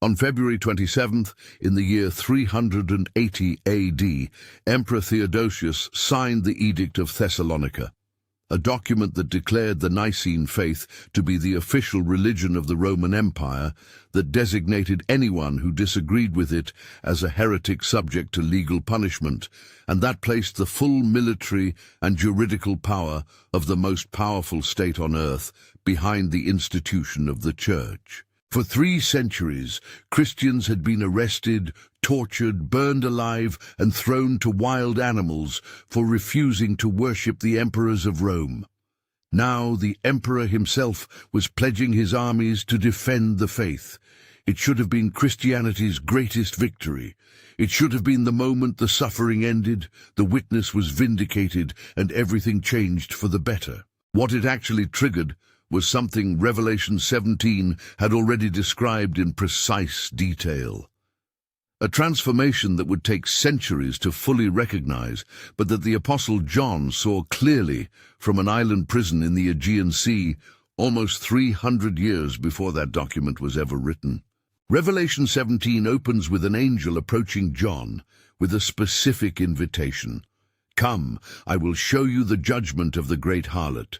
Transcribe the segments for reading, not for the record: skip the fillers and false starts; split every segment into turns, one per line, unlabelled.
On February 27th, in the year 380 AD, Emperor Theodosius signed the Edict of Thessalonica, a document that declared the Nicene faith to be the official religion of the Roman Empire, that designated anyone who disagreed with it as a heretic subject to legal punishment, and that placed the full military and juridical power of the most powerful state on earth behind the institution of the Church. For 3 centuries, Christians had been arrested, tortured, burned alive, and thrown to wild animals for refusing to worship the emperors of Rome. Now the emperor himself was pledging his armies to defend the faith. It should have been Christianity's greatest victory. It should have been the moment the suffering ended, the witness was vindicated, and everything changed for the better. What it actually triggered was something Revelation 17 had already described in precise detail. A transformation that would take centuries to fully recognize, but that the Apostle John saw clearly from an island prison in the Aegean Sea almost 300 years before that document was ever written. Revelation 17 opens with an angel approaching John with a specific invitation. "Come, I will show you the judgment of the great harlot."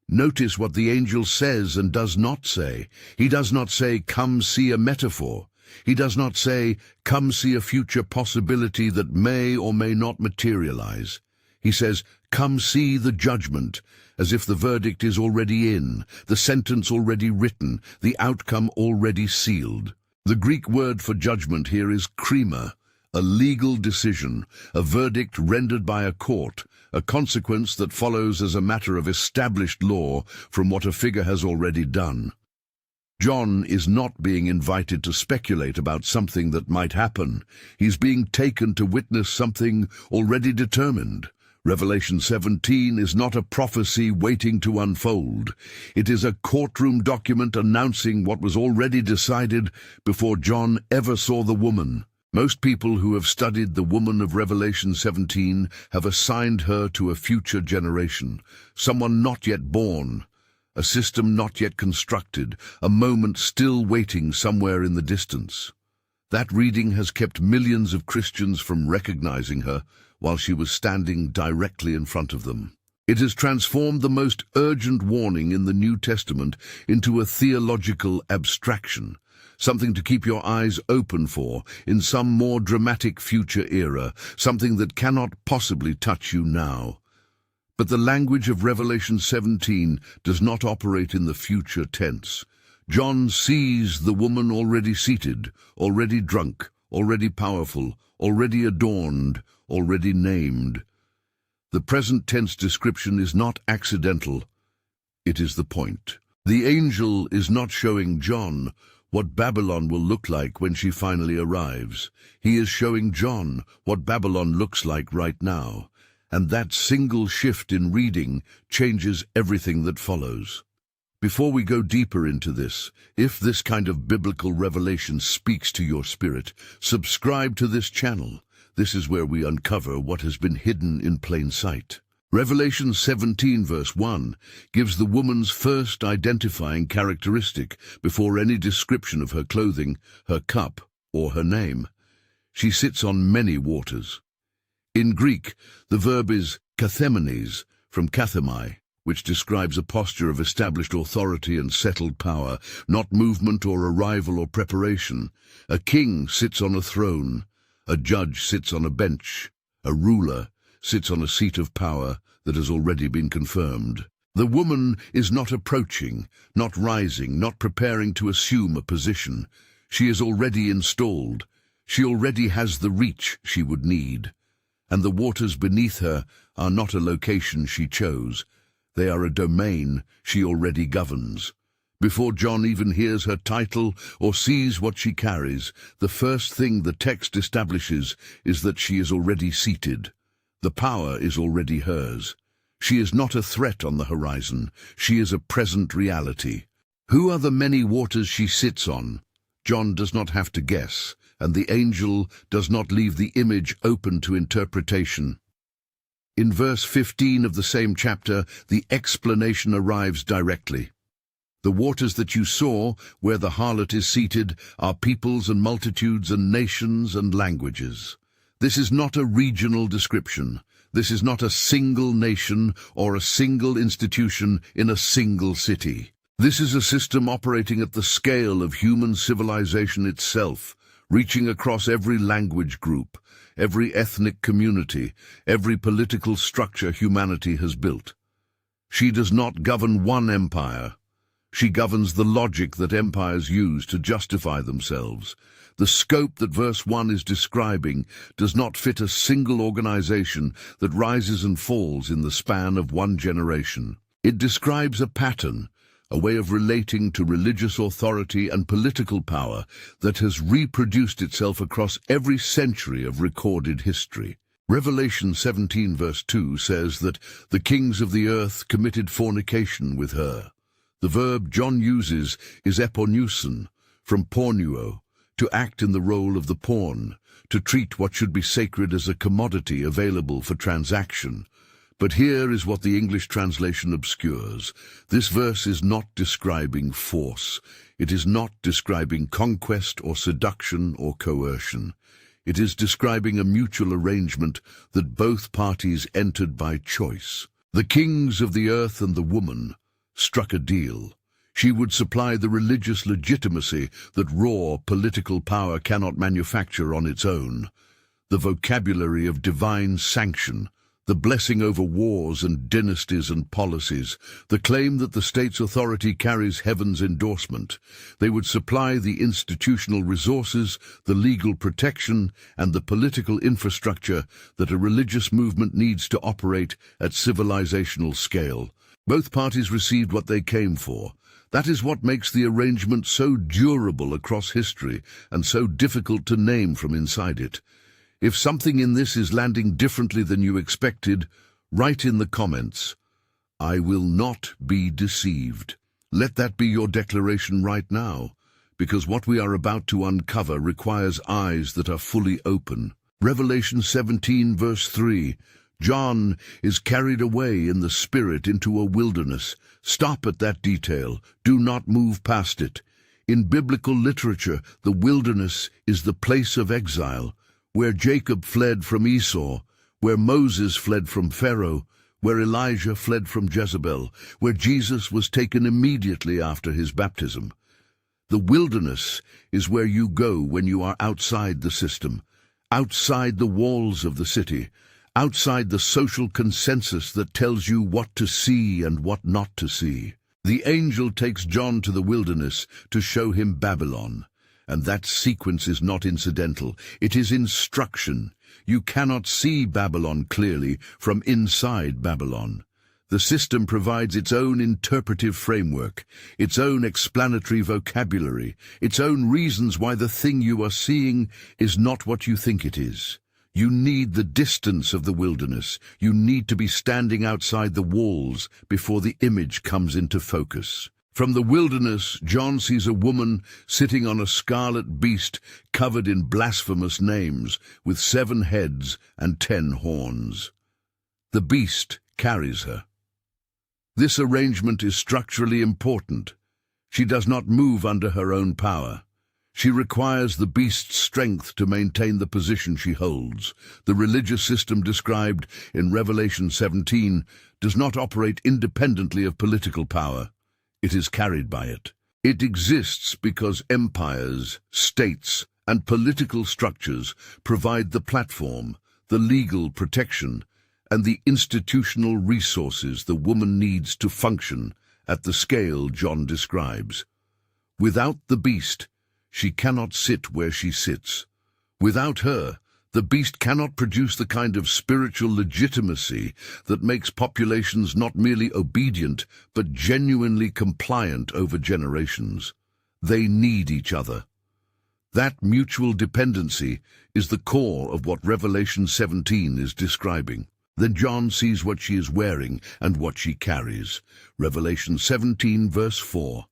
Notice what the angel says and does not say. He does not say, "Come see a metaphor." He does not say, "Come see a future possibility that may or may not materialize." He says, "Come see the judgment," as if the verdict is already in, the sentence already written, the outcome already sealed. The Greek word for judgment here is krima, a legal decision, a verdict rendered by a court, a consequence that follows as a matter of established law from what a figure has already done. John is not being invited to speculate about something that might happen. He's being taken to witness something already determined. Revelation 17 is not a prophecy waiting to unfold. It is a courtroom document announcing what was already decided before John ever saw the woman. Most people who have studied the woman of Revelation 17 have assigned her to a future generation, someone not yet born, a system not yet constructed, a moment still waiting somewhere in the distance. That reading has kept millions of Christians from recognizing her while she was standing directly in front of them. It has transformed the most urgent warning in the New Testament into a theological abstraction, something to keep your eyes open for in some more dramatic future era, something that cannot possibly touch you now. But the language of Revelation 17 does not operate in the future tense. John sees the woman already seated, already drunk, already powerful, already adorned, already named. The present tense description is not accidental. It is the point. The angel is not showing John what Babylon will look like when she finally arrives. He is showing John what Babylon looks like right now, and that single shift in reading changes everything that follows. Before we go deeper into this, if this kind of biblical revelation speaks to your spirit, subscribe to this channel. This is where we uncover what has been hidden in plain sight. Revelation 17 verse 1 gives the woman's first identifying characteristic before any description of her clothing, her cup, or her name. She sits on many waters. In Greek, the verb is kathemenes, from kathemai, which describes a posture of established authority and settled power, not movement or arrival or preparation. A king sits on a throne, a judge sits on a bench, a ruler sits on a seat of power that has already been confirmed. The woman is not approaching, not rising, not preparing to assume a position. She is already installed. She already has the reach she would need. And the waters beneath her are not a location she chose. They are a domain she already governs. Before John even hears her title or sees what she carries, the first thing the text establishes is that she is already seated. The power is already hers. She is not a threat on the horizon. She is a present reality. Who are the many waters she sits on? John does not have to guess, and the angel does not leave the image open to interpretation. In verse 15 of the same chapter, the explanation arrives directly. The waters that you saw, where the harlot is seated, are peoples and multitudes and nations and languages. This is not a regional description. This is not a single nation or a single institution in a single city. This is a system operating at the scale of human civilization itself, reaching across every language group, every ethnic community, every political structure humanity has built. She does not govern one empire. She governs the logic that empires use to justify themselves. The scope that verse 1 is describing does not fit a single organization that rises and falls in the span of one generation. It describes a pattern, a way of relating to religious authority and political power that has reproduced itself across every century of recorded history. Revelation 17 verse 2 says that the kings of the earth committed fornication with her. The verb John uses is eponeusin, from pornuo, to act in the role of the pawn, to treat what should be sacred as a commodity available for transaction. But here is what the English translation obscures. This verse is not describing force. It is not describing conquest or seduction or coercion. It is describing a mutual arrangement that both parties entered by choice. The kings of the earth and the woman struck a deal. She would supply the religious legitimacy that raw political power cannot manufacture on its own. The vocabulary of divine sanction, the blessing over wars and dynasties and policies, the claim that the state's authority carries heaven's endorsement. They would supply the institutional resources, the legal protection, and the political infrastructure that a religious movement needs to operate at civilizational scale. Both parties received what they came for. That is what makes the arrangement so durable across history and so difficult to name from inside it. If something in this is landing differently than you expected, write in the comments, "I will not be deceived." Let that be your declaration right now, because what we are about to uncover requires eyes that are fully open. Revelation 17 verse 3, John is carried away in the Spirit into a wilderness. Stop at that detail. Do not move past it. In biblical literature, the wilderness is the place of exile, where Jacob fled from Esau, where Moses fled from Pharaoh, where Elijah fled from Jezebel, where Jesus was taken immediately after his baptism. The wilderness is where you go when you are outside the system, outside the walls of the city, outside the social consensus that tells you what to see and what not to see. The angel takes John to the wilderness to show him Babylon. And that sequence is not incidental. It is instruction. You cannot see Babylon clearly from inside Babylon. The system provides its own interpretive framework, its own explanatory vocabulary, its own reasons why the thing you are seeing is not what you think it is. You need the distance of the wilderness. You need to be standing outside the walls before the image comes into focus. From the wilderness, John sees a woman sitting on a scarlet beast covered in blasphemous names, with 7 heads and 10 horns. The beast carries her. This arrangement is structurally important. She does not move under her own power. She requires the beast's strength to maintain the position she holds. The religious system described in Revelation 17 does not operate independently of political power. It is carried by it. It exists because empires, states, and political structures provide the platform, the legal protection, and the institutional resources the woman needs to function at the scale John describes. Without the beast, she cannot sit where she sits. Without her, the beast cannot produce the kind of spiritual legitimacy that makes populations not merely obedient, but genuinely compliant over generations. They need each other. That mutual dependency is the core of what Revelation 17 is describing. Then John sees what she is wearing and what she carries. Revelation 17 verse 4.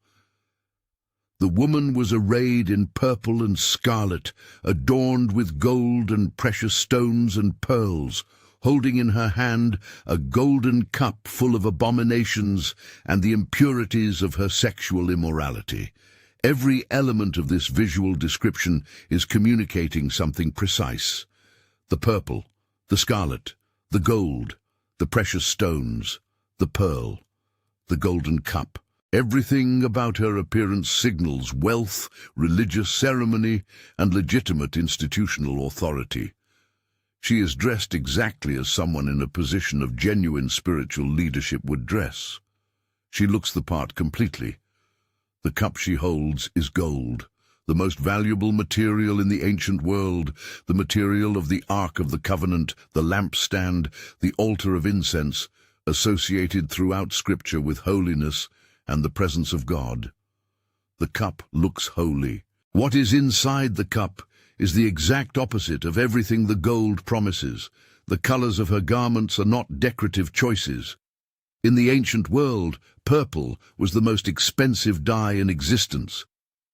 The woman was arrayed in purple and scarlet, adorned with gold and precious stones and pearls, holding in her hand a golden cup full of abominations and the impurities of her sexual immorality. Every element of this visual description is communicating something precise. The purple, the scarlet, the gold, the precious stones, the pearl, the golden cup. Everything about her appearance signals wealth, religious ceremony, and legitimate institutional authority. She is dressed exactly as someone in a position of genuine spiritual leadership would dress. She looks the part completely. The cup she holds is gold, the most valuable material in the ancient world, the material of the Ark of the Covenant, the lampstand, the altar of incense, associated throughout Scripture with holiness and the presence of God. The cup looks holy. What is inside the cup is the exact opposite of everything the gold promises. The colors of her garments are not decorative choices. In the ancient world, purple was the most expensive dye in existence,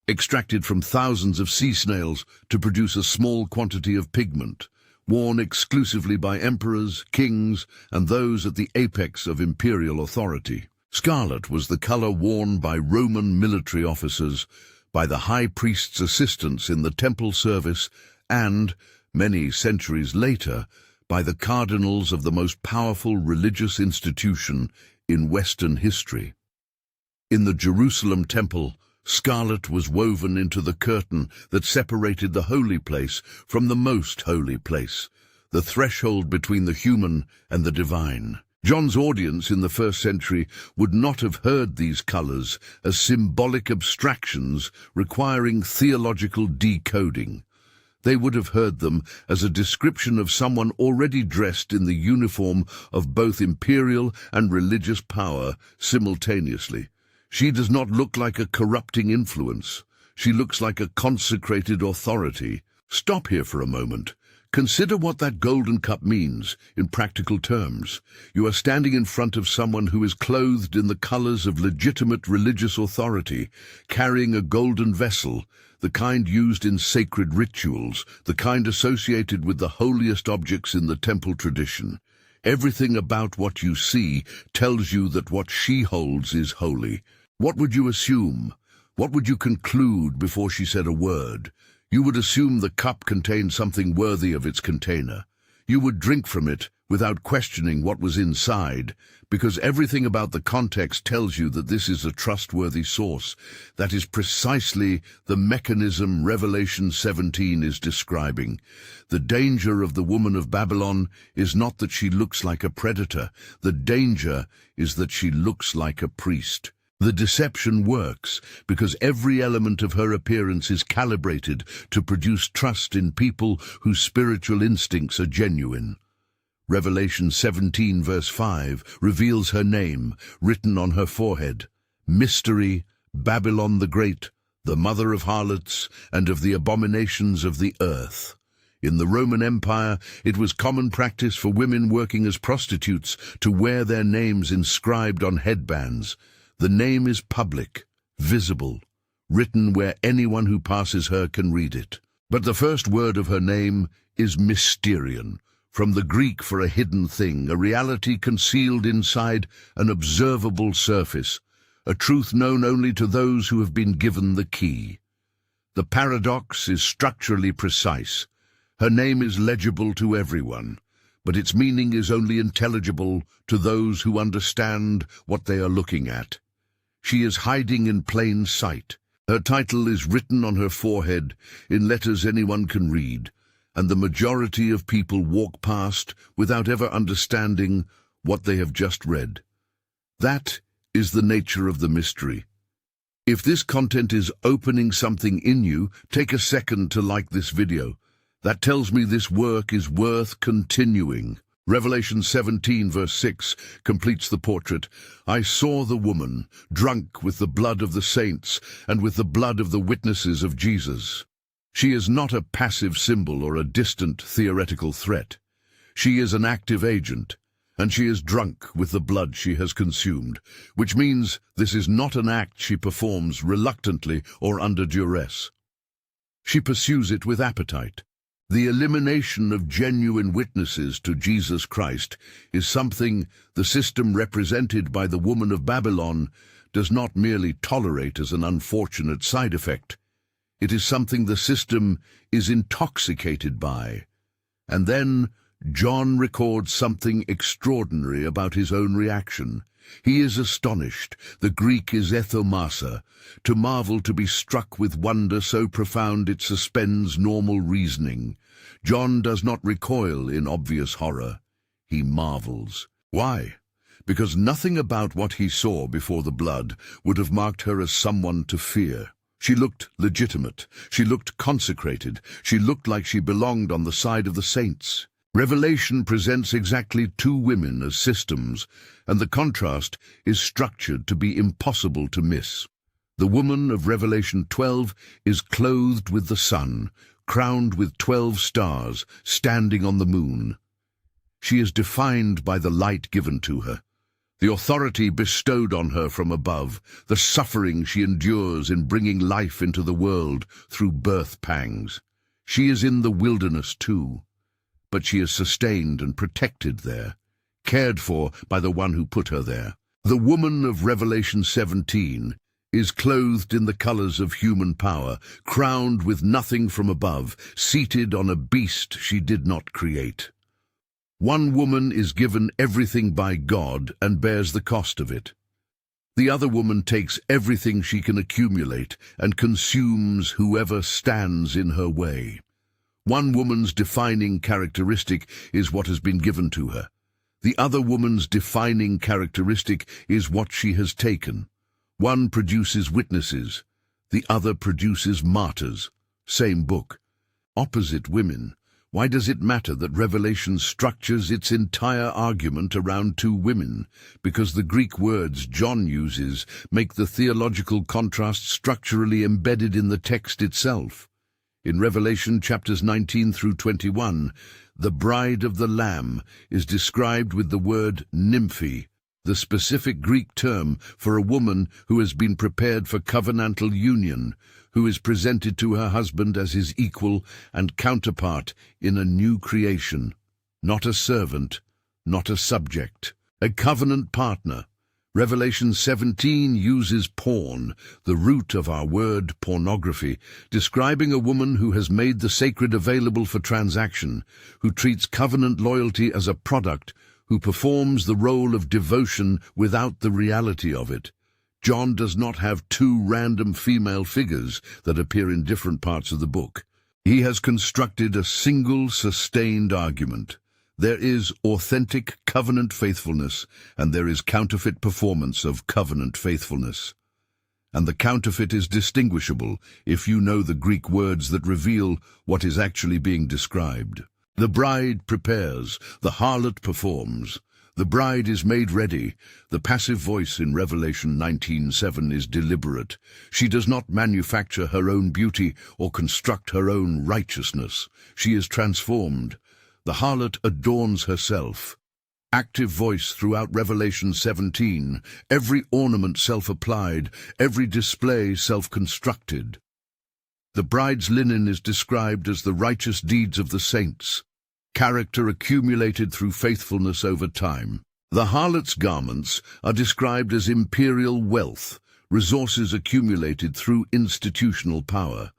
extracted from thousands of sea snails to produce a small quantity of pigment, worn exclusively by emperors, kings, and those at the apex of imperial authority. Scarlet was the color worn by Roman military officers, by the high priest's assistants in the temple service, and, many centuries later, by the cardinals of the most powerful religious institution in Western history. In the Jerusalem temple, scarlet was woven into the curtain that separated the holy place from the most holy place, the threshold between the human and the divine. John's audience in the first century would not have heard these colors as symbolic abstractions requiring theological decoding. They would have heard them as a description of someone already dressed in the uniform of both imperial and religious power simultaneously. She does not look like a corrupting influence. She looks like a consecrated authority. Stop here for a moment. Consider what that golden cup means in practical terms. You are standing in front of someone who is clothed in the colors of legitimate religious authority, carrying a golden vessel, the kind used in sacred rituals, the kind associated with the holiest objects in the temple tradition. Everything about what you see tells you that what she holds is holy. What would you assume? What would you conclude before she said a word? You would assume the cup contained something worthy of its container. You would drink from it without questioning what was inside, because everything about the context tells you that this is a trustworthy source. That is precisely the mechanism Revelation 17 is describing. The danger of the woman of Babylon is not that she looks like a predator. The danger is that she looks like a priest. The deception works because every element of her appearance is calibrated to produce trust in people whose spiritual instincts are genuine. Revelation 17 verse 5 reveals her name, written on her forehead. Mystery, Babylon the Great, the mother of harlots and of the abominations of the earth. In the Roman Empire, it was common practice for women working as prostitutes to wear their names inscribed on headbands. The name is public, visible, written where anyone who passes her can read it. But the first word of her name is mysterion, from the Greek for a hidden thing, a reality concealed inside an observable surface, a truth known only to those who have been given the key. The paradox is structurally precise. Her name is legible to everyone, but its meaning is only intelligible to those who understand what they are looking at. She is hiding in plain sight. Her title is written on her forehead in letters anyone can read, and the majority of people walk past without ever understanding what they have just read. That is the nature of the mystery. If this content is opening something in you, take a second to like this video. That tells me this work is worth continuing. Revelation 17 verse 6 completes the portrait. I saw the woman, drunk with the blood of the saints and with the blood of the witnesses of Jesus. She is not a passive symbol or a distant theoretical threat. She is an active agent, and she is drunk with the blood she has consumed, which means this is not an act she performs reluctantly or under duress. She pursues it with appetite. The elimination of genuine witnesses to Jesus Christ is something the system represented by the woman of Babylon does not merely tolerate as an unfortunate side effect. It is something the system is intoxicated by. And then John records something extraordinary about his own reaction. He is astonished. The Greek is ethomasa, to marvel, to be struck with wonder so profound it suspends normal reasoning. John does not recoil in obvious horror. He marvels. Why? Because nothing about what he saw before the blood would have marked her as someone to fear. She looked legitimate. She looked consecrated. She looked like she belonged on the side of the saints. Revelation presents exactly two women as systems, and the contrast is structured to be impossible to miss. The woman of Revelation 12 is clothed with the sun, crowned with 12 stars, standing on the moon. She is defined by the light given to her, the authority bestowed on her from above, the suffering she endures in bringing life into the world through birth pangs. She is in the wilderness too, but she is sustained and protected there, cared for by the one who put her there. The woman of Revelation 17 is clothed in the colors of human power, crowned with nothing from above, seated on a beast she did not create. One woman is given everything by God and bears the cost of it. The other woman takes everything she can accumulate and consumes whoever stands in her way. One woman's defining characteristic is what has been given to her. The other woman's defining characteristic is what she has taken. One produces witnesses, the other produces martyrs. Same book. Opposite women. Why does it matter that Revelation structures its entire argument around two women? Because the Greek words John uses make the theological contrast structurally embedded in the text itself. In Revelation chapters 19 through 21, the bride of the Lamb is described with the word nymphe, the specific Greek term for a woman who has been prepared for covenantal union, who is presented to her husband as his equal and counterpart in a new creation, not a servant, not a subject, a covenant partner. Revelation 17 uses porn, the root of our word pornography, describing a woman who has made the sacred available for transaction, who treats covenant loyalty as a product, who performs the role of devotion without the reality of it. John does not have two random female figures that appear in different parts of the book. He has constructed a single sustained argument. There is authentic covenant faithfulness, and there is counterfeit performance of covenant faithfulness. And the counterfeit is distinguishable if you know the Greek words that reveal what is actually being described. The bride prepares, the harlot performs. The bride is made ready. The passive voice in Revelation 19:7 is deliberate. She does not manufacture her own beauty or construct her own righteousness. She is transformed. The harlot adorns herself. Active voice throughout Revelation 17, every ornament self-applied, every display self-constructed. The bride's linen is described as the righteous deeds of the saints, character accumulated through faithfulness over time. The harlot's garments are described as imperial wealth, resources accumulated through institutional power.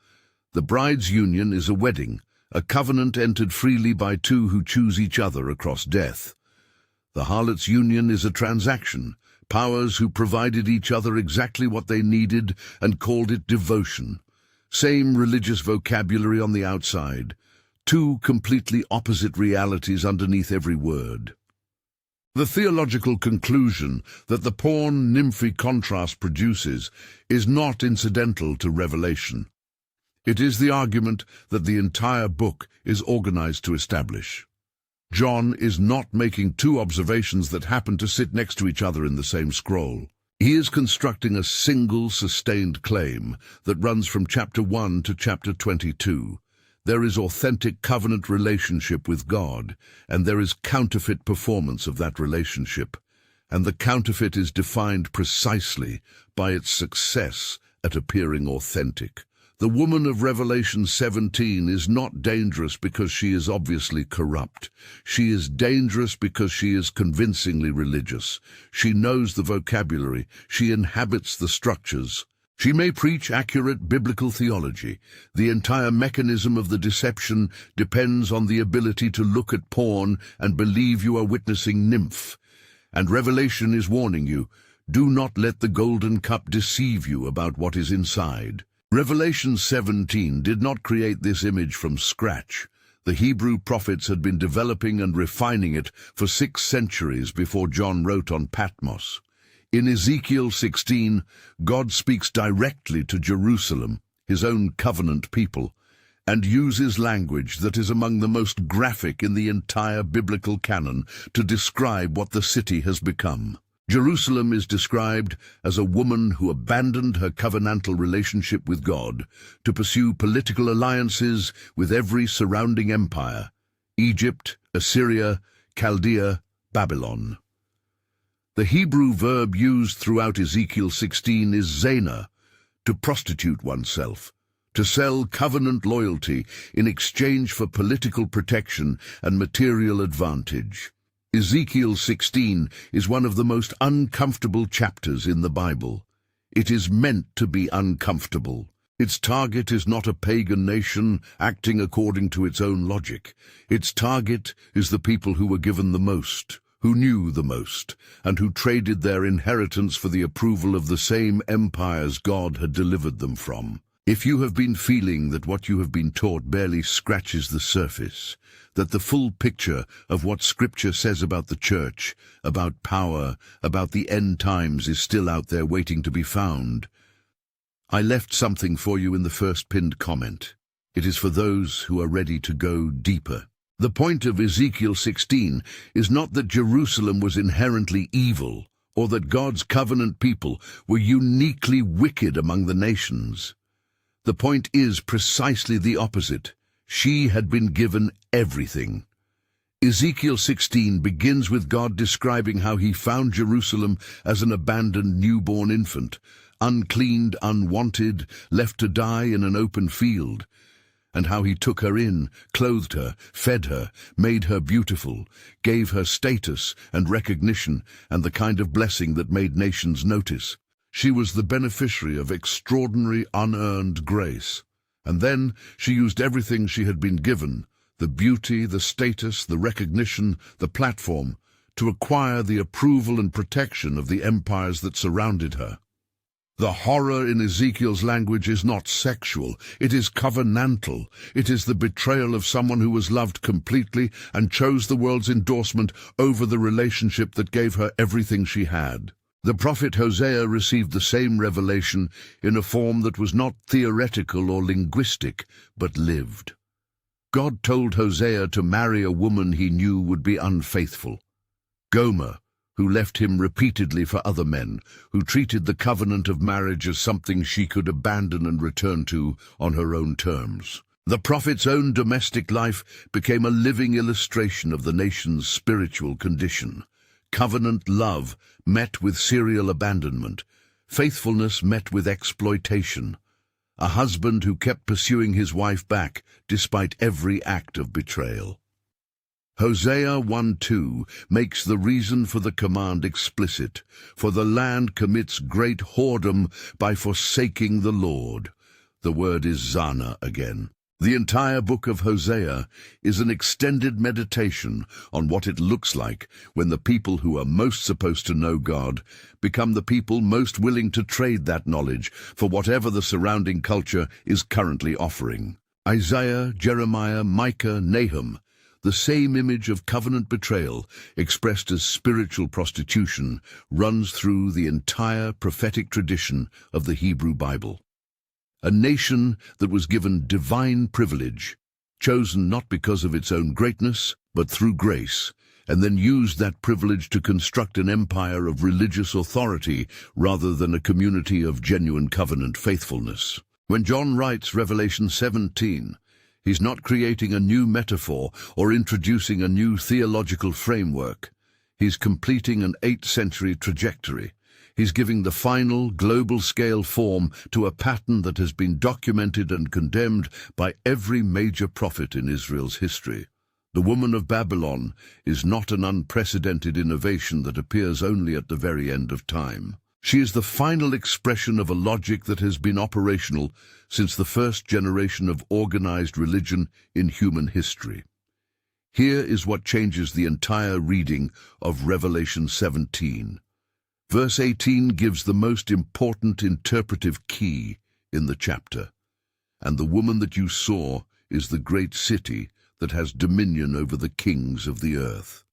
The bride's union is a wedding, a covenant entered freely by two who choose each other across death. The harlot's union is a transaction, powers who provided each other exactly what they needed and called it devotion. Same religious vocabulary on the outside, two completely opposite realities underneath every word. The theological conclusion that the porn-nymphy contrast produces is not incidental to Revelation. It is the argument that the entire book is organized to establish. John is not making two observations that happen to sit next to each other in the same scroll. He is constructing a single sustained claim that runs from chapter 1 to chapter 22. There is authentic covenant relationship with God, and there is counterfeit performance of that relationship. And the counterfeit is defined precisely by its success at appearing authentic. The woman of Revelation 17 is not dangerous because she is obviously corrupt. She is dangerous because she is convincingly religious. She knows the vocabulary. She inhabits the structures. She may preach accurate biblical theology. The entire mechanism of the deception depends on the ability to look at porn and believe you are witnessing nymph. And Revelation is warning you, do not let the golden cup deceive you about what is inside. Revelation 17 did not create this image from scratch. The Hebrew prophets had been developing and refining it for 6 centuries before John wrote on Patmos. In Ezekiel 16, God speaks directly to Jerusalem, his own covenant people, and uses language that is among the most graphic in the entire biblical canon to describe what the city has become. Jerusalem is described as a woman who abandoned her covenantal relationship with God to pursue political alliances with every surrounding empire: Egypt, Assyria, Chaldea, Babylon. The Hebrew verb used throughout Ezekiel 16 is zena, to prostitute oneself, to sell covenant loyalty in exchange for political protection and material advantage. Ezekiel 16 is one of the most uncomfortable chapters in the Bible. It is meant to be uncomfortable. Its target is not a pagan nation acting according to its own logic. Its target is the people who were given the most, who knew the most, and who traded their inheritance for the approval of the same empires God had delivered them from. If you have been feeling that what you have been taught barely scratches the surface, that the full picture of what Scripture says about the church, about power, about the end times is still out there waiting to be found, I left something for you in the first pinned comment. It is for those who are ready to go deeper. The point of Ezekiel 16 is not that Jerusalem was inherently evil, or that God's covenant people were uniquely wicked among the nations. The point is precisely the opposite. She had been given everything. Ezekiel 16 begins with God describing how he found Jerusalem as an abandoned newborn infant, uncleaned, unwanted, left to die in an open field, and how he took her in, clothed her, fed her, made her beautiful, gave her status and recognition and the kind of blessing that made nations notice. She was the beneficiary of extraordinary unearned grace. And then she used everything she had been given, the beauty, the status, the recognition, the platform, to acquire the approval and protection of the empires that surrounded her. The horror in Ezekiel's language is not sexual, it is covenantal. It is the betrayal of someone who was loved completely and chose the world's endorsement over the relationship that gave her everything she had. The prophet Hosea received the same revelation in a form that was not theoretical or linguistic, but lived. God told Hosea to marry a woman he knew would be unfaithful. Gomer, who left him repeatedly for other men, who treated the covenant of marriage as something she could abandon and return to on her own terms. The prophet's own domestic life became a living illustration of the nation's spiritual condition. Covenant love met with serial abandonment, faithfulness met with exploitation, a husband who kept pursuing his wife back despite every act of betrayal. Hosea 1:2 makes the reason for the command explicit, for the land commits great whoredom by forsaking the Lord. The word is zana again. The entire book of Hosea is an extended meditation on what it looks like when the people who are most supposed to know God become the people most willing to trade that knowledge for whatever the surrounding culture is currently offering. Isaiah, Jeremiah, Micah, Nahum, the same image of covenant betrayal expressed as spiritual prostitution runs through the entire prophetic tradition of the Hebrew Bible. A nation that was given divine privilege, chosen not because of its own greatness, but through grace, and then used that privilege to construct an empire of religious authority rather than a community of genuine covenant faithfulness. When John writes Revelation 17, he's not creating a new metaphor or introducing a new theological framework. He's completing an 8th-century trajectory. He's giving the final, global-scale form to a pattern that has been documented and condemned by every major prophet in Israel's history. The woman of Babylon is not an unprecedented innovation that appears only at the very end of time. She is the final expression of a logic that has been operational since the first generation of organized religion in human history. Here is what changes the entire reading of Revelation 17. Verse 18 gives the most important interpretive key in the chapter. And the woman that you saw is the great city that has dominion over the kings of the earth.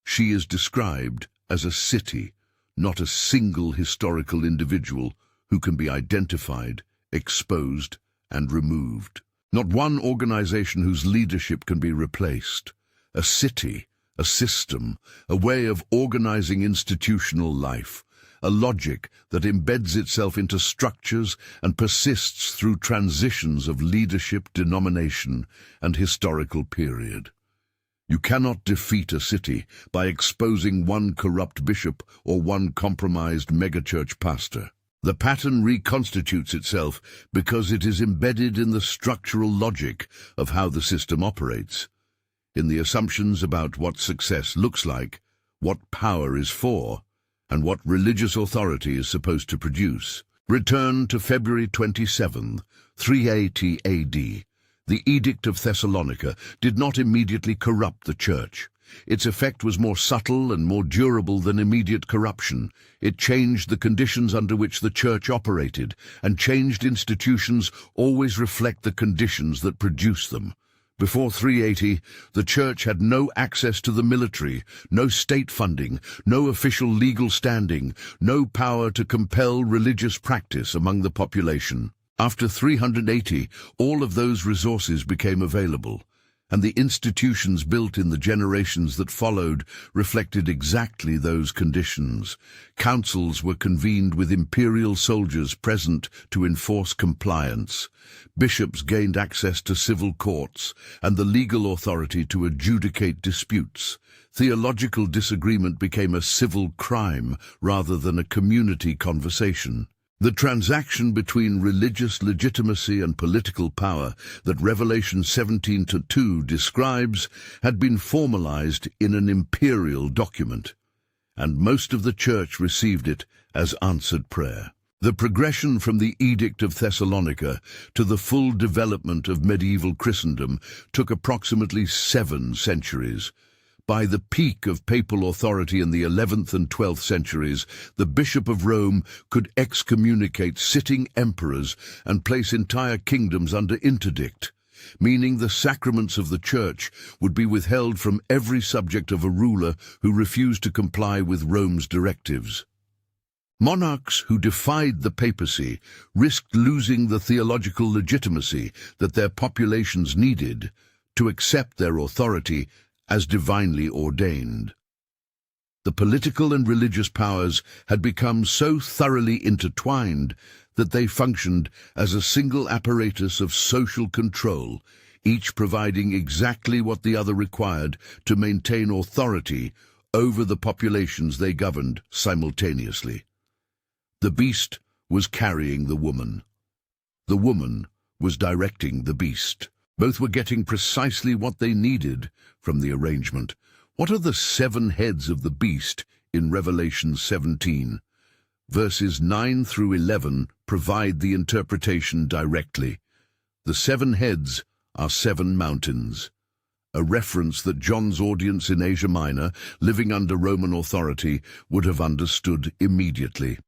She is described as a city, not a single historical individual who can be identified, exposed, and removed. Not one organization whose leadership can be replaced. A city, a system, a way of organizing institutional life, a logic that embeds itself into structures and persists through transitions of leadership, denomination, and historical period. You cannot defeat a city by exposing one corrupt bishop or one compromised megachurch pastor. The pattern reconstitutes itself because it is embedded in the structural logic of how the system operates, in the assumptions about what success looks like, what power is for, and what religious authority is supposed to produce. Return to February 27, 380 AD. The Edict of Thessalonica did not immediately corrupt the church. Its effect was more subtle and more durable than immediate corruption. It changed the conditions under which the church operated, and changed institutions always reflect the conditions that produce them. Before 380, the church had no access to the military, no state funding, no official legal standing, no power to compel religious practice among the population. After 380, all of those resources became available, and the institutions built in the generations that followed reflected exactly those conditions. Councils were convened with imperial soldiers present to enforce compliance. Bishops gained access to civil courts and the legal authority to adjudicate disputes. Theological disagreement became a civil crime rather than a community conversation. The transaction between religious legitimacy and political power that Revelation 17:2 describes had been formalized in an imperial document, and most of the church received it as answered prayer. The progression from the Edict of Thessalonica to the full development of medieval Christendom took approximately 7 centuries. By the peak of papal authority in the 11th and 12th centuries, the Bishop of Rome could excommunicate sitting emperors and place entire kingdoms under interdict, meaning the sacraments of the Church would be withheld from every subject of a ruler who refused to comply with Rome's directives. Monarchs who defied the papacy risked losing the theological legitimacy that their populations needed to accept their authority as divinely ordained. The political and religious powers had become so thoroughly intertwined that they functioned as a single apparatus of social control, each providing exactly what the other required to maintain authority over the populations they governed simultaneously. The beast was carrying the woman. The woman was directing the beast. Both were getting precisely what they needed from the arrangement. What are the 7 heads of the beast in Revelation 17? Verses 9 through 11 provide the interpretation directly. The 7 heads are 7 mountains, a reference that John's audience in Asia Minor, living under Roman authority, would have understood immediately.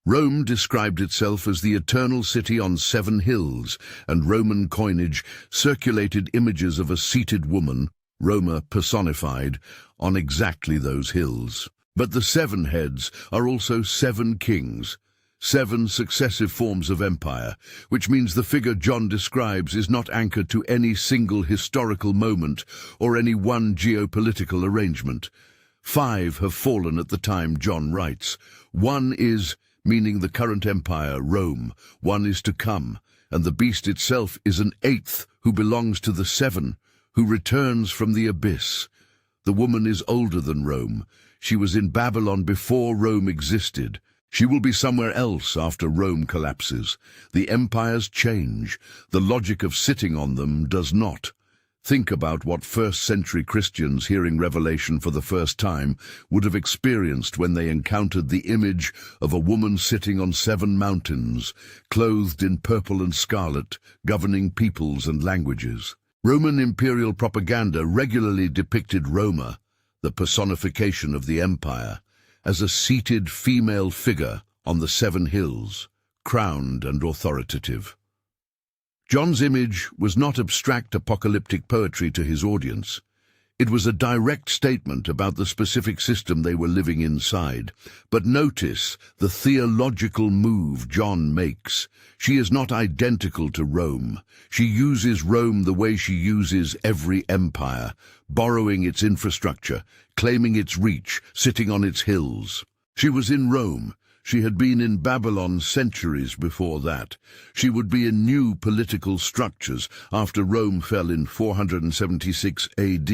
Rome described itself as the eternal city on 7 hills, and Roman coinage circulated images of a seated woman, Roma personified, on exactly those hills. But the 7 heads are also 7 kings, 7 successive forms of empire, which means the figure John describes is not anchored to any single historical moment or any one geopolitical arrangement. 5 have fallen at the time John writes. 1 is, meaning the current empire, Rome. 1 is to come, and the beast itself is an 8th who belongs to the 7, who returns from the abyss. The woman is older than Rome. She was in Babylon before Rome existed. She will be somewhere else after Rome collapses. The empires change. The logic of sitting on them does not. Think about what first-century Christians hearing Revelation for the first time would have experienced when they encountered the image of a woman sitting on 7 mountains, clothed in purple and scarlet, governing peoples and languages. Roman imperial propaganda regularly depicted Roma, the personification of the empire, as a seated female figure on the 7 hills, crowned and authoritative. John's image was not abstract apocalyptic poetry to his audience. It was a direct statement about the specific system they were living inside. But notice the theological move John makes. She is not identical to Rome. She uses Rome the way she uses every empire, borrowing its infrastructure, claiming its reach, sitting on its hills. She was in Rome. She had been in Babylon centuries before that. She would be in new political structures after Rome fell in 476 AD.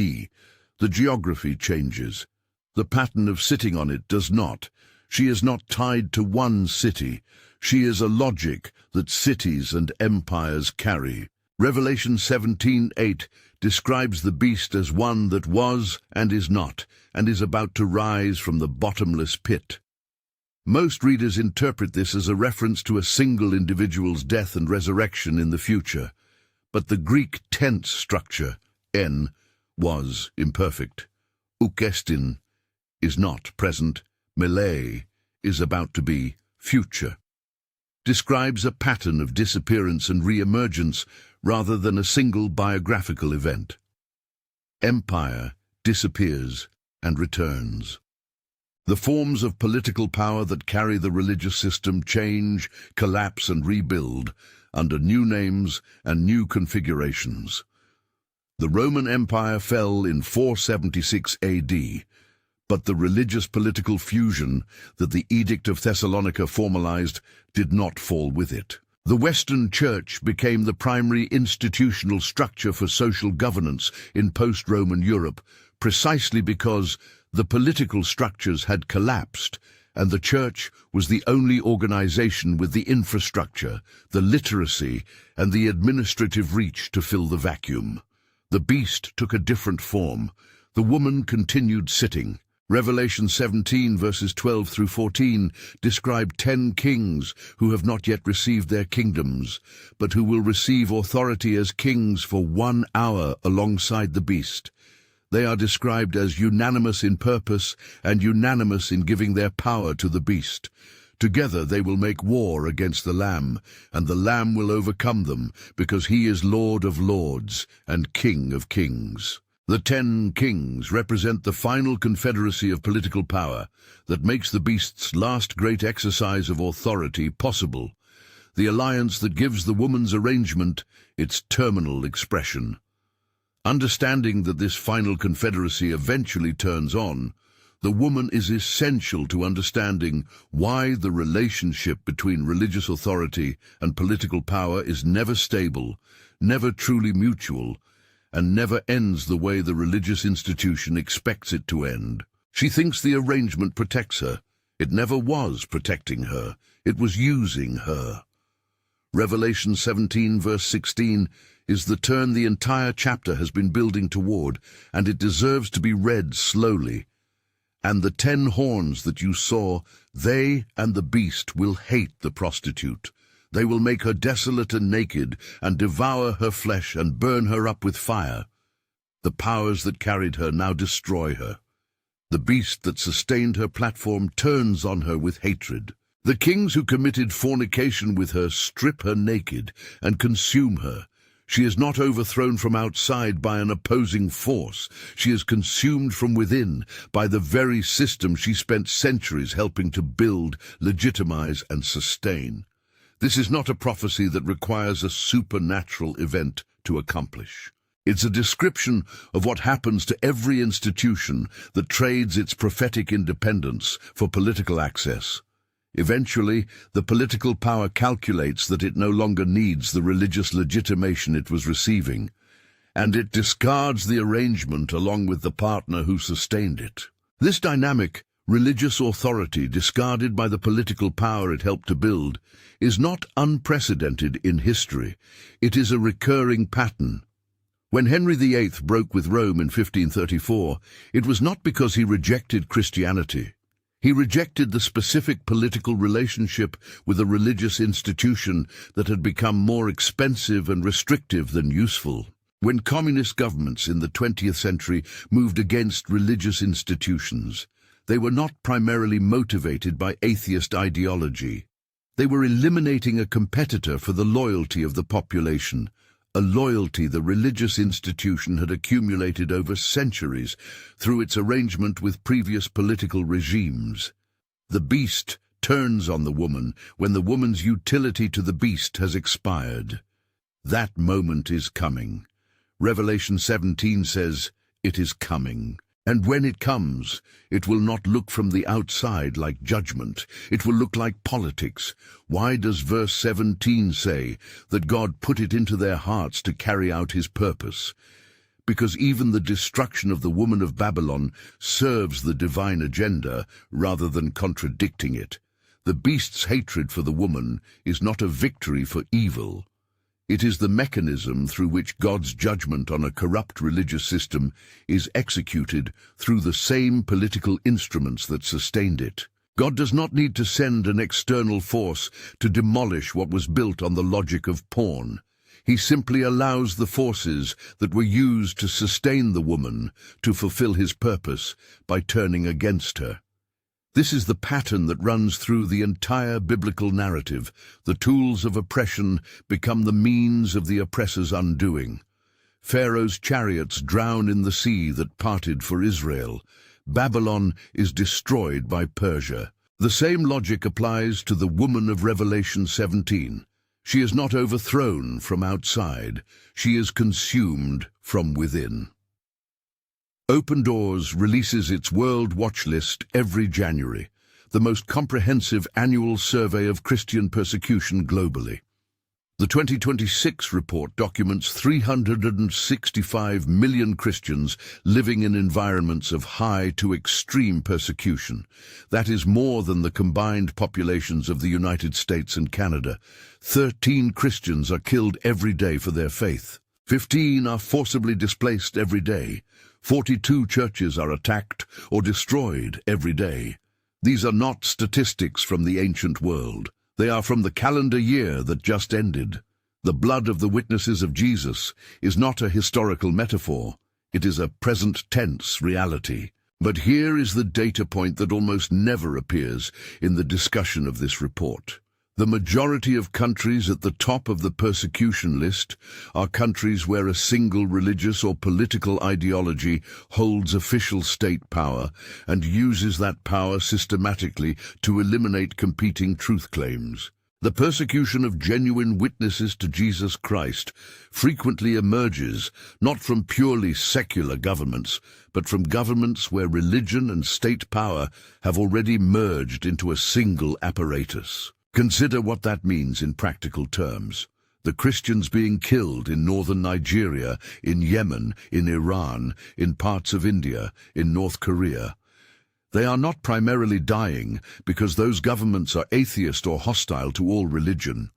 The geography changes. The pattern of sitting on it does not. She is not tied to one city. She is a logic that cities and empires carry. Revelation 17:8 describes the beast as one that was and is not, and is about to rise from the bottomless pit. Most readers interpret this as a reference to a single individual's death and resurrection in the future, but the Greek tense structure, en, was imperfect. Ukestin is not present, mele is about to be future. Describes a pattern of disappearance and re-emergence rather than a single biographical event. Empire disappears and returns. The forms of political power that carry the religious system change, collapse and rebuild under new names and new configurations. The Roman Empire fell in 476 AD, but the religious political fusion that the Edict of Thessalonica formalized did not fall with it. The Western Church became the primary institutional structure for social governance in post-Roman Europe, precisely because the political structures had collapsed, and the Church was the only organization with the infrastructure, the literacy, and the administrative reach to fill the vacuum. The beast took a different form. The woman continued sitting. Revelation 17 verses 12 through 14 describe 10 kings who have not yet received their kingdoms, but who will receive authority as kings for 1 hour alongside the beast. They are described as unanimous in purpose and unanimous in giving their power to the beast. Together they will make war against the Lamb, and the Lamb will overcome them, because he is Lord of lords and King of kings. The 10 kings represent the final confederacy of political power that makes the beast's last great exercise of authority possible, the alliance that gives the woman's arrangement its terminal expression. Understanding that this final confederacy eventually turns on, the woman is essential to understanding why the relationship between religious authority and political power is never stable, never truly mutual, and never ends the way the religious institution expects it to end. She thinks the arrangement protects her. It never was protecting her. It was using her. Revelation 17 verse 16 is the turn the entire chapter has been building toward, and it deserves to be read slowly. And the 10 horns that you saw, they and the beast will hate the prostitute. They will make her desolate and naked, and devour her flesh and burn her up with fire. The powers that carried her now destroy her. The beast that sustained her platform turns on her with hatred. The kings who committed fornication with her strip her naked and consume her. She is not overthrown from outside by an opposing force. She is consumed from within by the very system she spent centuries helping to build, legitimize, and sustain. This is not a prophecy that requires a supernatural event to accomplish. It's a description of what happens to every institution that trades its prophetic independence for political access. Eventually, the political power calculates that it no longer needs the religious legitimation it was receiving, and it discards the arrangement along with the partner who sustained it. This dynamic, religious authority discarded by the political power it helped to build is not unprecedented in history. It is a recurring pattern. When Henry VIII broke with Rome in 1534, it was not because he rejected Christianity. He rejected the specific political relationship with a religious institution that had become more expensive and restrictive than useful. When communist governments in the 20th century moved against religious institutions, they were not primarily motivated by atheist ideology. They were eliminating a competitor for the loyalty of the population, a loyalty the religious institution had accumulated over centuries through its arrangement with previous political regimes. The beast turns on the woman when the woman's utility to the beast has expired. That moment is coming. Revelation 17 says, "It is coming." And when it comes, it will not look from the outside like judgment. It will look like politics. Why does verse 17 say that God put it into their hearts to carry out his purpose? Because even the destruction of the woman of Babylon serves the divine agenda rather than contradicting it. The beast's hatred for the woman is not a victory for evil. It is the mechanism through which God's judgment on a corrupt religious system is executed through the same political instruments that sustained it. God does not need to send an external force to demolish what was built on the logic of porn. He simply allows the forces that were used to sustain the woman to fulfill his purpose by turning against her. This is the pattern that runs through the entire biblical narrative. The tools of oppression become the means of the oppressor's undoing. Pharaoh's chariots drown in the sea that parted for Israel. Babylon is destroyed by Persia. The same logic applies to the woman of Revelation 17. She is not overthrown from outside. She is consumed from within. Open Doors releases its World Watch List every January, the most comprehensive annual survey of Christian persecution globally. The 2026 report documents 365 million Christians living in environments of high to extreme persecution. That is more than the combined populations of the United States and Canada. 13 Christians are killed every day for their faith. 15 are forcibly displaced every day. 42 churches are attacked or destroyed every day. These are not statistics from the ancient world. They are from the calendar year that just ended. The blood of the witnesses of Jesus is not a historical metaphor. It is a present tense reality. But here is the data point that almost never appears in the discussion of this report. The majority of countries at the top of the persecution list are countries where a single religious or political ideology holds official state power and uses that power systematically to eliminate competing truth claims. The persecution of genuine witnesses to Jesus Christ frequently emerges not from purely secular governments, but from governments where religion and state power have already merged into a single apparatus. Consider what that means in practical terms. The Christians being killed in northern Nigeria, in Yemen, in Iran, in parts of India, in North Korea. They are not primarily dying because those governments are atheist or hostile to all religion.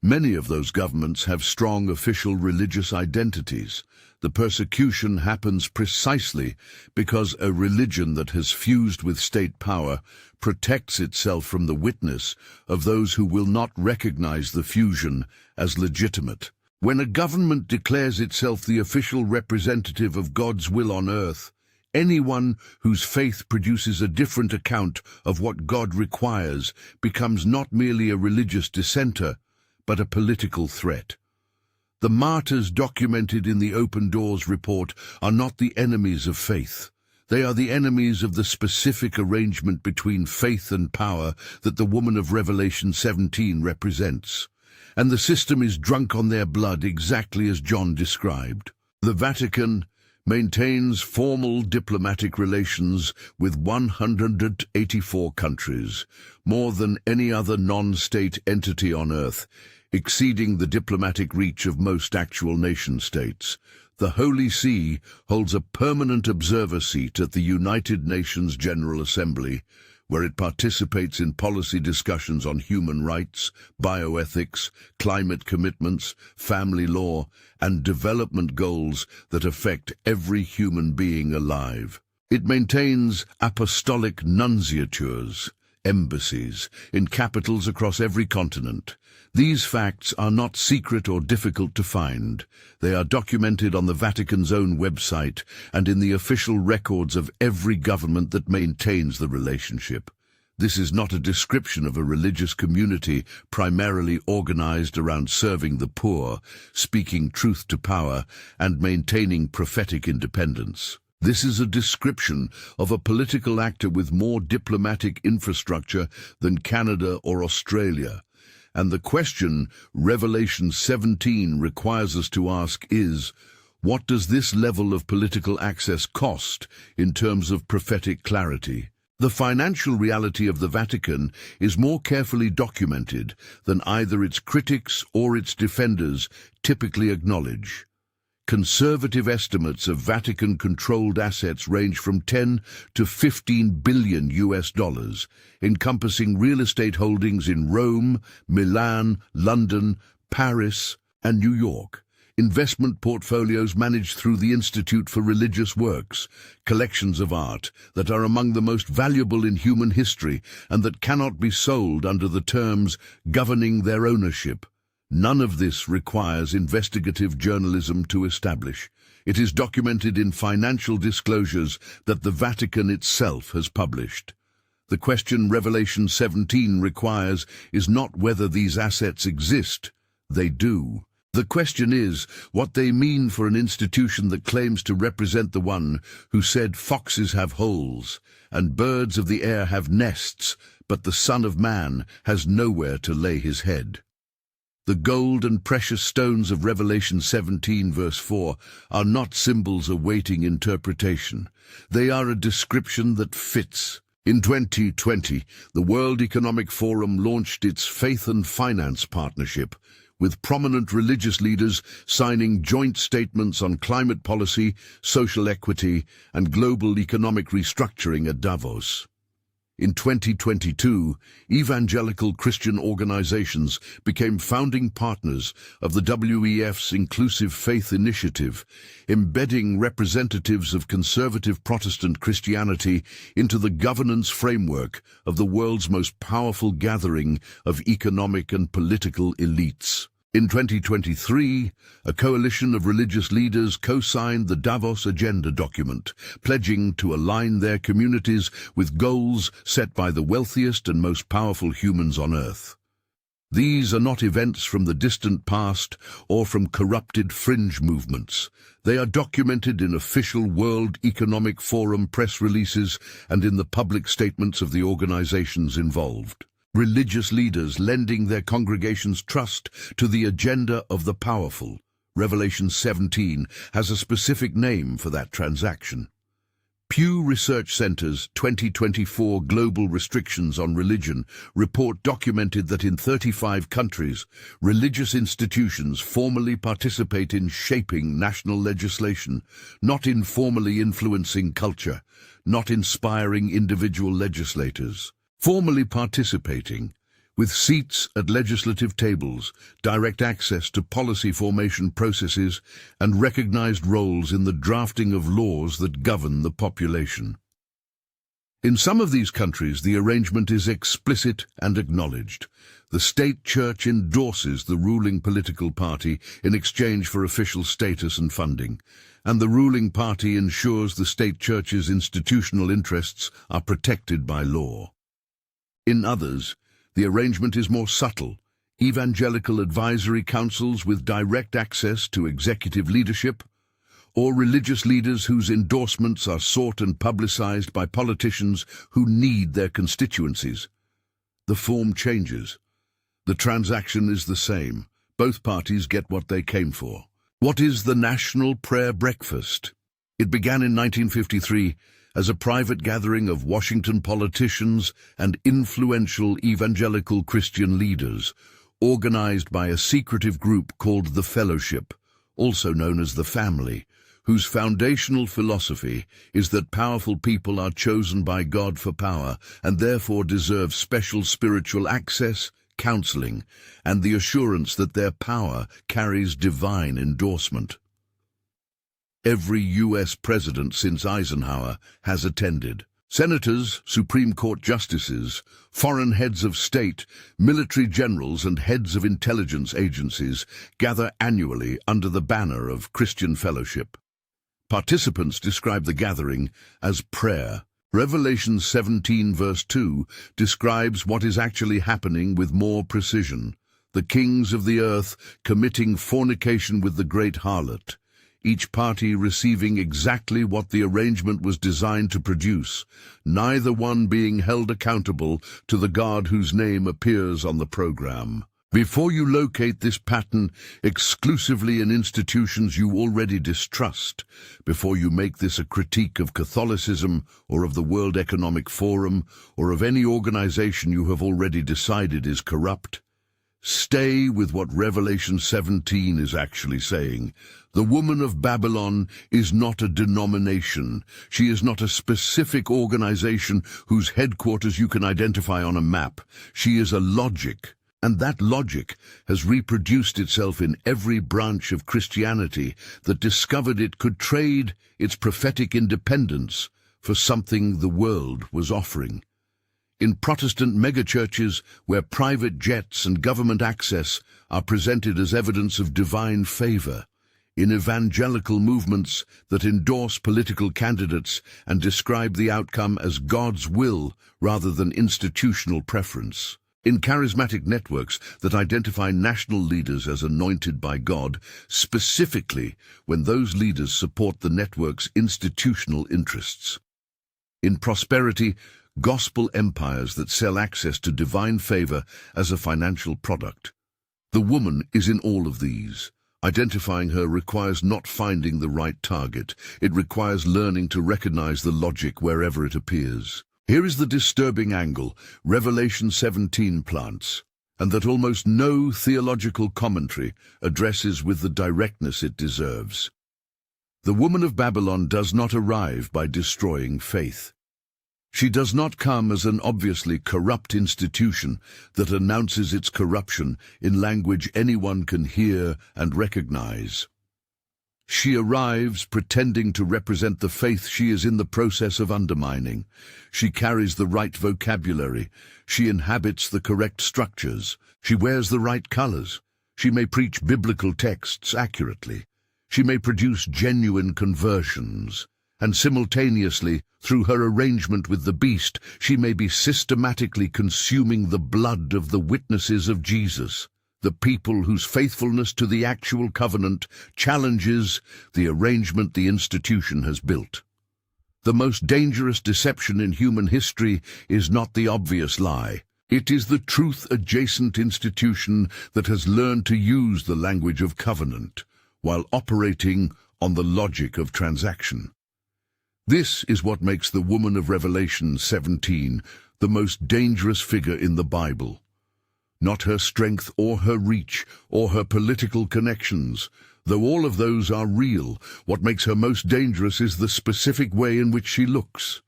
Many of those governments have strong official religious identities. The persecution happens precisely because a religion that has fused with state power protects itself from the witness of those who will not recognize the fusion as legitimate. When a government declares itself the official representative of God's will on earth, anyone whose faith produces a different account of what God requires becomes not merely a religious dissenter, but a political threat. The martyrs documented in the Open Doors report are not the enemies of faith. They are the enemies of the specific arrangement between faith and power that the woman of Revelation 17 represents. And the system is drunk on their blood exactly as John described. The Vatican maintains formal diplomatic relations with 184 countries, more than any other non-state entity on earth, exceeding the diplomatic reach of most actual nation-states. The Holy See holds a permanent observer seat at the United Nations General Assembly, where it participates in policy discussions on human rights, bioethics, climate commitments, family law, and development goals that affect every human being alive. It maintains apostolic nunciatures, embassies, in capitals across every continent. These facts are not secret or difficult to find. They are documented on the Vatican's own website and in the official records of every government that maintains the relationship. This is not a description of a religious community primarily organized around serving the poor, speaking truth to power, and maintaining prophetic independence. This is a description of a political actor with more diplomatic infrastructure than Canada or Australia. And the question Revelation 17 requires us to ask is, what does this level of political access cost in terms of prophetic clarity? The financial reality of the Vatican is more carefully documented than either its critics or its defenders typically acknowledge. Conservative estimates of Vatican-controlled assets range from 10 to 15 billion US dollars, encompassing real estate holdings in Rome, Milan, London, Paris, and New York. Investment portfolios managed through the Institute for Religious Works, collections of art that are among the most valuable in human history and that cannot be sold under the terms governing their ownership. None of this requires investigative journalism to establish. It is documented in financial disclosures that the Vatican itself has published. The question Revelation 17 requires is not whether these assets exist. They do. The question is what they mean for an institution that claims to represent the one who said foxes have holes and birds of the air have nests, but the Son of Man has nowhere to lay his head. The gold and precious stones of Revelation 17 verse 4 are not symbols awaiting interpretation. They are a description that fits. In 2020, the World Economic Forum launched its Faith and Finance Partnership, with prominent religious leaders signing joint statements on climate policy, social equity, and global economic restructuring at Davos. In 2022, evangelical Christian organizations became founding partners of the WEF's Inclusive Faith Initiative, embedding representatives of conservative Protestant Christianity into the governance framework of the world's most powerful gathering of economic and political elites. In 2023, a coalition of religious leaders co-signed the Davos Agenda document, pledging to align their communities with goals set by the wealthiest and most powerful humans on Earth. These are not events from the distant past or from corrupted fringe movements. They are documented in official World Economic Forum press releases and in the public statements of the organizations involved. Religious leaders lending their congregations trust to the agenda of the powerful. Revelation 17 has a specific name for that transaction. Pew Research Center's 2024 Global Restrictions on Religion report documented that in 35 countries, religious institutions formally participate in shaping national legislation, not informally influencing culture, not inspiring individual legislators. Formally participating, with seats at legislative tables, direct access to policy formation processes, and recognized roles in the drafting of laws that govern the population. In some of these countries, the arrangement is explicit and acknowledged. The state church endorses the ruling political party in exchange for official status and funding, and the ruling party ensures the state church's institutional interests are protected by law. In others, the arrangement is more subtle. Evangelical advisory councils with direct access to executive leadership, or religious leaders whose endorsements are sought and publicized by politicians who need their constituencies. The form changes. The transaction is the same. Both parties get what they came for. What is the National Prayer Breakfast? It began in 1953 as a private gathering of Washington politicians and influential evangelical Christian leaders, organized by a secretive group called the Fellowship, also known as the family, whose foundational philosophy is that powerful people are chosen by God for power and therefore deserve special spiritual access, counseling, and the assurance that their power carries divine endorsement. Every U.S. president since Eisenhower has attended. Senators, Supreme Court justices, foreign heads of state, military generals, and heads of intelligence agencies gather annually under the banner of Christian fellowship. Participants describe the gathering as prayer. Revelation 17 verse 2 describes what is actually happening with more precision. The kings of the earth committing fornication with the great harlot, each party receiving exactly what the arrangement was designed to produce, neither one being held accountable to the God whose name appears on the program. Before you locate this pattern exclusively in institutions you already distrust, before you make this a critique of Catholicism or of the World Economic Forum or of any organization you have already decided is corrupt, stay with what Revelation 17 is actually saying. The woman of Babylon is not a denomination. She is not a specific organization whose headquarters you can identify on a map. She is a logic, and that logic has reproduced itself in every branch of Christianity that discovered it could trade its prophetic independence for something the world was offering. In Protestant megachurches, where private jets and government access are presented as evidence of divine favor, in evangelical movements that endorse political candidates and describe the outcome as God's will rather than institutional preference, in charismatic networks that identify national leaders as anointed by God, specifically when those leaders support the network's institutional interests, in prosperity, gospel empires that sell access to divine favor as a financial product. The woman is in all of these. Identifying her requires not finding the right target. It requires learning to recognize the logic wherever it appears. Here is the disturbing angle Revelation 17 plants, and that almost no theological commentary addresses with the directness it deserves. The woman of Babylon does not arrive by destroying faith. She does not come as an obviously corrupt institution that announces its corruption in language anyone can hear and recognize. She arrives pretending to represent the faith she is in the process of undermining. She carries the right vocabulary. She inhabits the correct structures. She wears the right colors. She may preach biblical texts accurately. She may produce genuine conversions. And simultaneously, through her arrangement with the beast, she may be systematically consuming the blood of the witnesses of Jesus, the people whose faithfulness to the actual covenant challenges the arrangement the institution has built. The most dangerous deception in human history is not the obvious lie. It is the truth-adjacent institution that has learned to use the language of covenant, while operating on the logic of transaction. This is what makes the woman of Revelation 17 the most dangerous figure in the Bible. Not her strength or her reach or her political connections. Though all of those are real, what makes her most dangerous is the specific way in which she looks.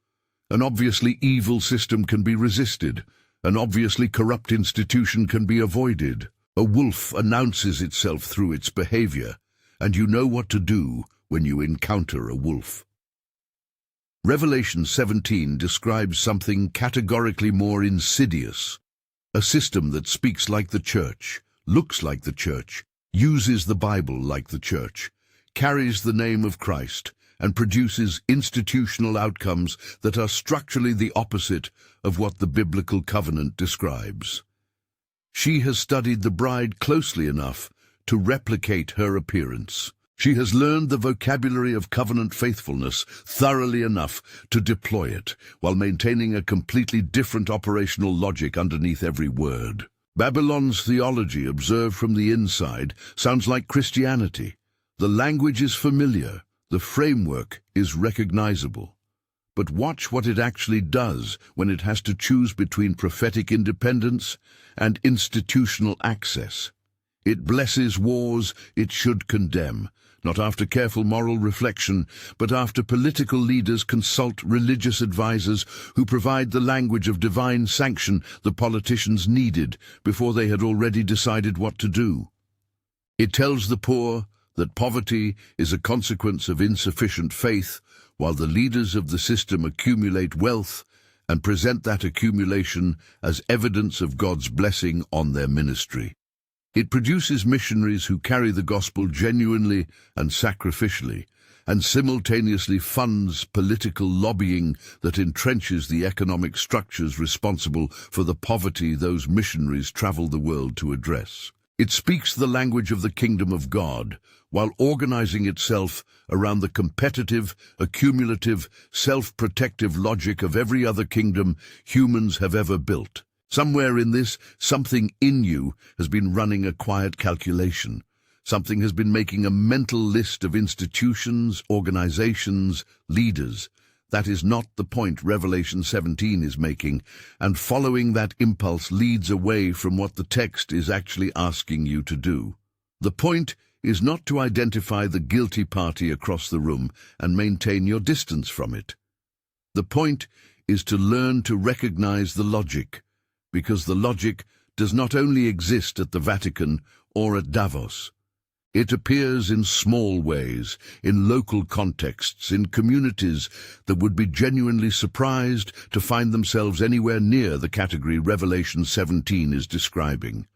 An obviously evil system can be resisted. An obviously corrupt institution can be avoided. A wolf announces itself through its behavior, and you know what to do when you encounter a wolf. Revelation 17 describes something categorically more insidious, a system that speaks like the church, looks like the church, uses the Bible like the church, carries the name of Christ, and produces institutional outcomes that are structurally the opposite of what the biblical covenant describes. She has studied the bride closely enough to replicate her appearance. She has learned the vocabulary of covenant faithfulness thoroughly enough to deploy it, while maintaining a completely different operational logic underneath every word. Babylon's theology, observed from the inside, sounds like Christianity. The language is familiar, the framework is recognizable. But watch what it actually does when it has to choose between prophetic independence and institutional access. It blesses wars it should condemn, not after careful moral reflection, but after political leaders consult religious advisers who provide the language of divine sanction the politicians needed before they had already decided what to do. It tells the poor that poverty is a consequence of insufficient faith, while the leaders of the system accumulate wealth and present that accumulation as evidence of God's blessing on their ministry. It produces missionaries who carry the gospel genuinely and sacrificially, and simultaneously funds political lobbying that entrenches the economic structures responsible for the poverty those missionaries travel the world to address. It speaks the language of the kingdom of God, while organizing itself around the competitive, accumulative, self-protective logic of every other kingdom humans have ever built. Somewhere in this, something in you has been running a quiet calculation. Something has been making a mental list of institutions, organizations, leaders. That is not the point Revelation 17 is making, and following that impulse leads away from what the text is actually asking you to do. The point is not to identify the guilty party across the room and maintain your distance from it. The point is to learn to recognize the logic, because the logic does not only exist at the Vatican or at Davos. It appears in small ways, in local contexts, in communities that would be genuinely surprised to find themselves anywhere near the category Revelation 17 is describing.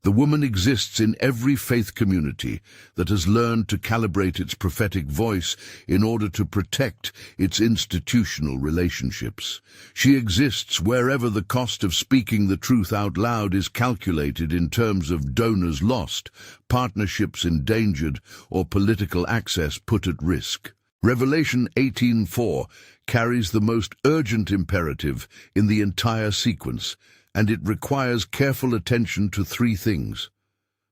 The woman exists in every faith community that has learned to calibrate its prophetic voice in order to protect its institutional relationships. She exists wherever the cost of speaking the truth out loud is calculated in terms of donors lost, partnerships endangered, or political access put at risk. Revelation 18:4 carries the most urgent imperative in the entire sequence, and it requires careful attention to three things.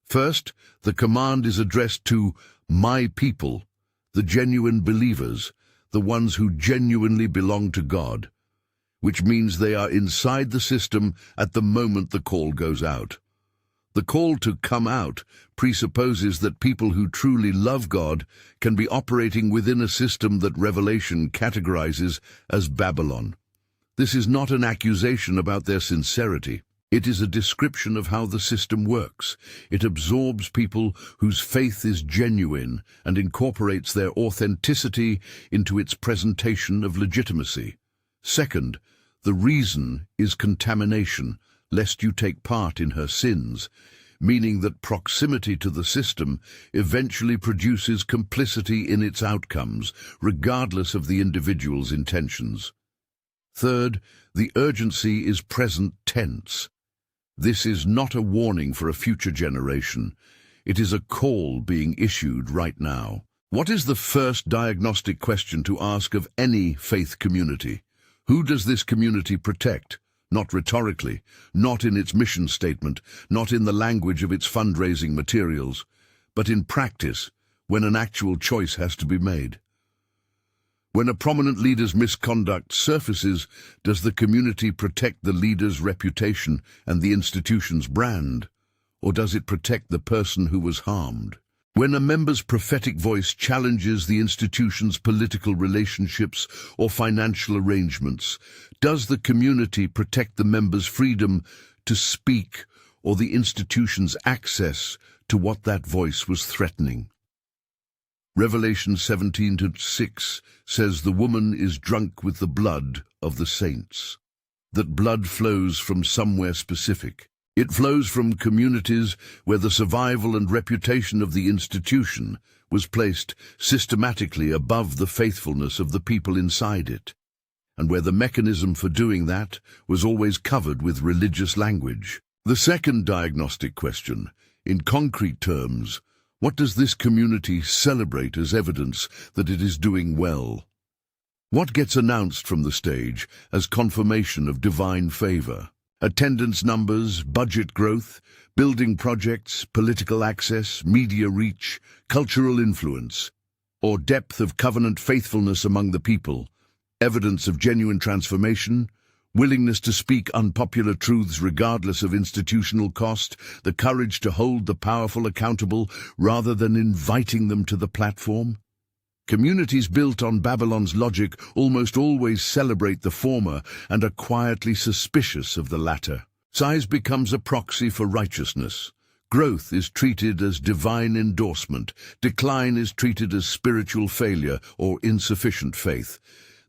First, the command is addressed to my people, the genuine believers, the ones who genuinely belong to God, which means they are inside the system at the moment the call goes out. The call to come out presupposes that people who truly love God can be operating within a system that Revelation categorizes as Babylon. This is not an accusation about their sincerity. It is a description of how the system works. It absorbs people whose faith is genuine and incorporates their authenticity into its presentation of legitimacy. Second, the reason is contamination, lest you take part in her sins, meaning that proximity to the system eventually produces complicity in its outcomes, regardless of the individual's intentions. Third, the urgency is present tense. This is not a warning for a future generation. It is a call being issued right now. What is the first diagnostic question to ask of any faith community? Who does this community protect? Not rhetorically, not in its mission statement, not in the language of its fundraising materials, but in practice, when an actual choice has to be made. When a prominent leader's misconduct surfaces, does the community protect the leader's reputation and the institution's brand, or does it protect the person who was harmed? When a member's prophetic voice challenges the institution's political relationships or financial arrangements, does the community protect the member's freedom to speak or the institution's access to what that voice was threatening? Revelation 17:6 says the woman is drunk with the blood of the saints. That blood flows from somewhere specific. It flows from communities where the survival and reputation of the institution was placed systematically above the faithfulness of the people inside it, and where the mechanism for doing that was always covered with religious language. The second diagnostic question, in concrete terms, what does this community celebrate as evidence that it is doing well? What gets announced from the stage as confirmation of divine favor? Attendance numbers, budget growth, building projects, political access, media reach, cultural influence, or depth of covenant faithfulness among the people, evidence of genuine transformation, willingness to speak unpopular truths regardless of institutional cost, the courage to hold the powerful accountable rather than inviting them to the platform. Communities built on Babylon's logic almost always celebrate the former and are quietly suspicious of the latter. Size becomes a proxy for righteousness. Growth is treated as divine endorsement. Decline is treated as spiritual failure or insufficient faith.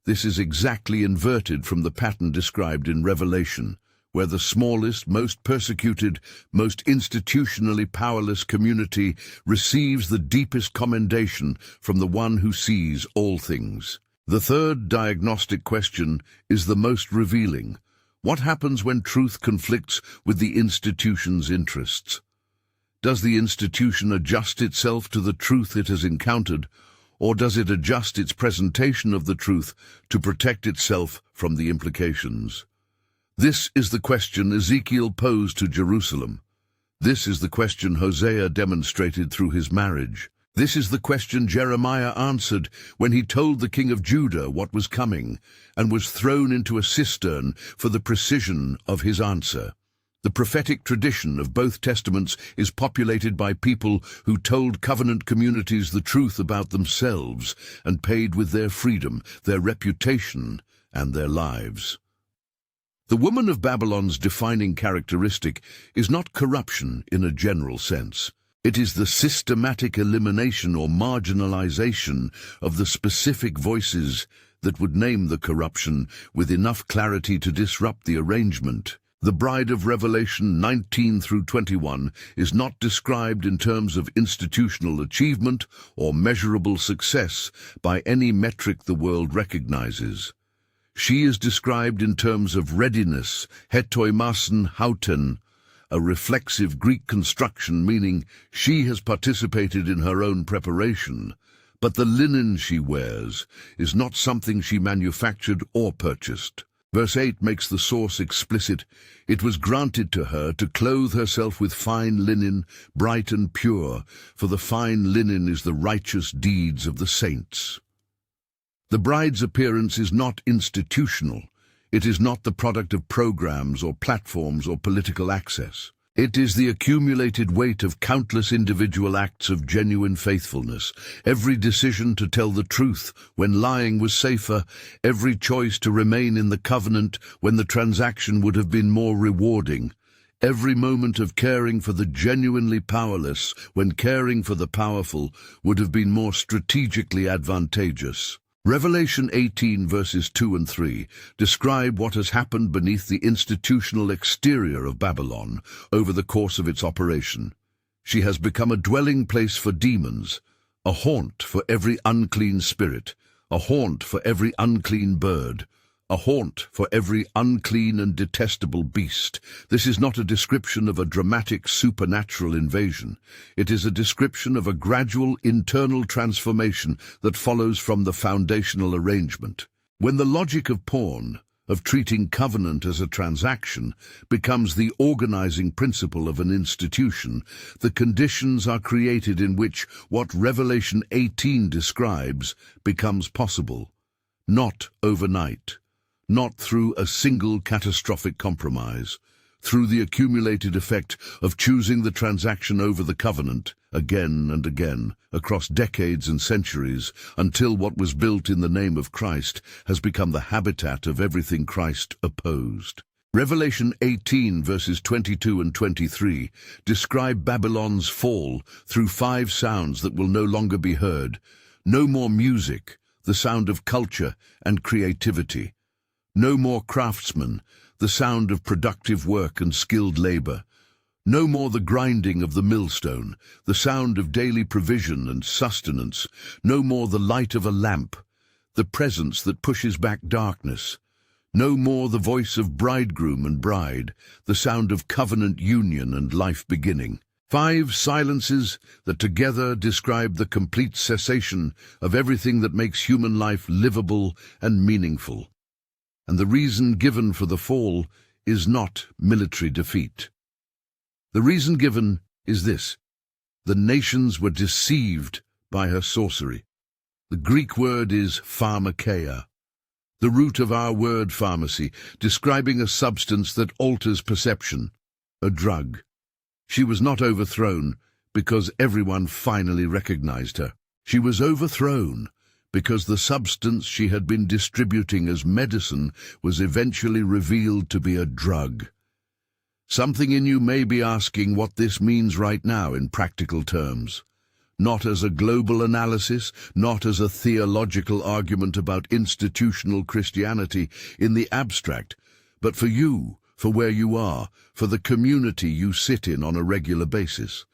This is exactly inverted from the pattern described in Revelation, where the smallest, most persecuted, most institutionally powerless community receives the deepest commendation from the one who sees all things. The third diagnostic question is the most revealing. What happens when truth conflicts with the institution's interests? Does the institution adjust itself to the truth it has encountered, or does it adjust its presentation of the truth to protect itself from the implications? This is the question Ezekiel posed to Jerusalem. This is the question Hosea demonstrated through his marriage. This is the question Jeremiah answered when he told the king of Judah what was coming and was thrown into a cistern for the precision of his answer. The prophetic tradition of both testaments is populated by people who told covenant communities the truth about themselves and paid with their freedom, their reputation, and their lives. The woman of Babylon's defining characteristic is not corruption in a general sense. It is the systematic elimination or marginalization of the specific voices that would name the corruption with enough clarity to disrupt the arrangement. The bride of Revelation 19 through 21 is not described in terms of institutional achievement or measurable success by any metric the world recognizes. She is described in terms of readiness, hetoimasen hauten, a reflexive Greek construction meaning she has participated in her own preparation, but the linen she wears is not something she manufactured or purchased. Verse 8 makes the source explicit. It was granted to her to clothe herself with fine linen, bright and pure, for the fine linen is the righteous deeds of the saints. The bride's appearance is not institutional. It is not the product of programs or platforms or political access. It is the accumulated weight of countless individual acts of genuine faithfulness, every decision to tell the truth when lying was safer, every choice to remain in the covenant when the transaction would have been more rewarding, every moment of caring for the genuinely powerless when caring for the powerful would have been more strategically advantageous. Revelation 18 verses 2 and 3 describe what has happened beneath the institutional exterior of Babylon over the course of its operation. She has become a dwelling place for demons, a haunt for every unclean spirit, a haunt for every unclean bird, a haunt for every unclean and detestable beast. This is not a description of a dramatic supernatural invasion. It is a description of a gradual internal transformation that follows from the foundational arrangement. When the logic of porn, of treating covenant as a transaction, becomes the organizing principle of an institution, the conditions are created in which what Revelation 18 describes becomes possible, not overnight. Not through a single catastrophic compromise, through the accumulated effect of choosing the transaction over the covenant again and again, across decades and centuries, until what was built in the name of Christ has become the habitat of everything Christ opposed. Revelation 18 verses 22 and 23 describe Babylon's fall through 5 sounds that will no longer be heard. No more music, the sound of culture and creativity. No more craftsmen, the sound of productive work and skilled labor. No more the grinding of the millstone, the sound of daily provision and sustenance. No more the light of a lamp, the presence that pushes back darkness. No more the voice of bridegroom and bride, the sound of covenant union and life beginning. 5 silences that together describe the complete cessation of everything that makes human life livable and meaningful. And the reason given for the fall is not military defeat. The reason given is this: the nations were deceived by her sorcery. The Greek word is pharmakeia. the root of our word pharmacy, describing a substance that alters perception, a drug. She was not overthrown because everyone finally recognized her. She was overthrown because the substance she had been distributing as medicine was eventually revealed to be a drug. Something in you may be asking what this means right now in practical terms. Not as a global analysis, not as a theological argument about institutional Christianity in the abstract, but for you, for where you are, for the community you sit in on a regular basis.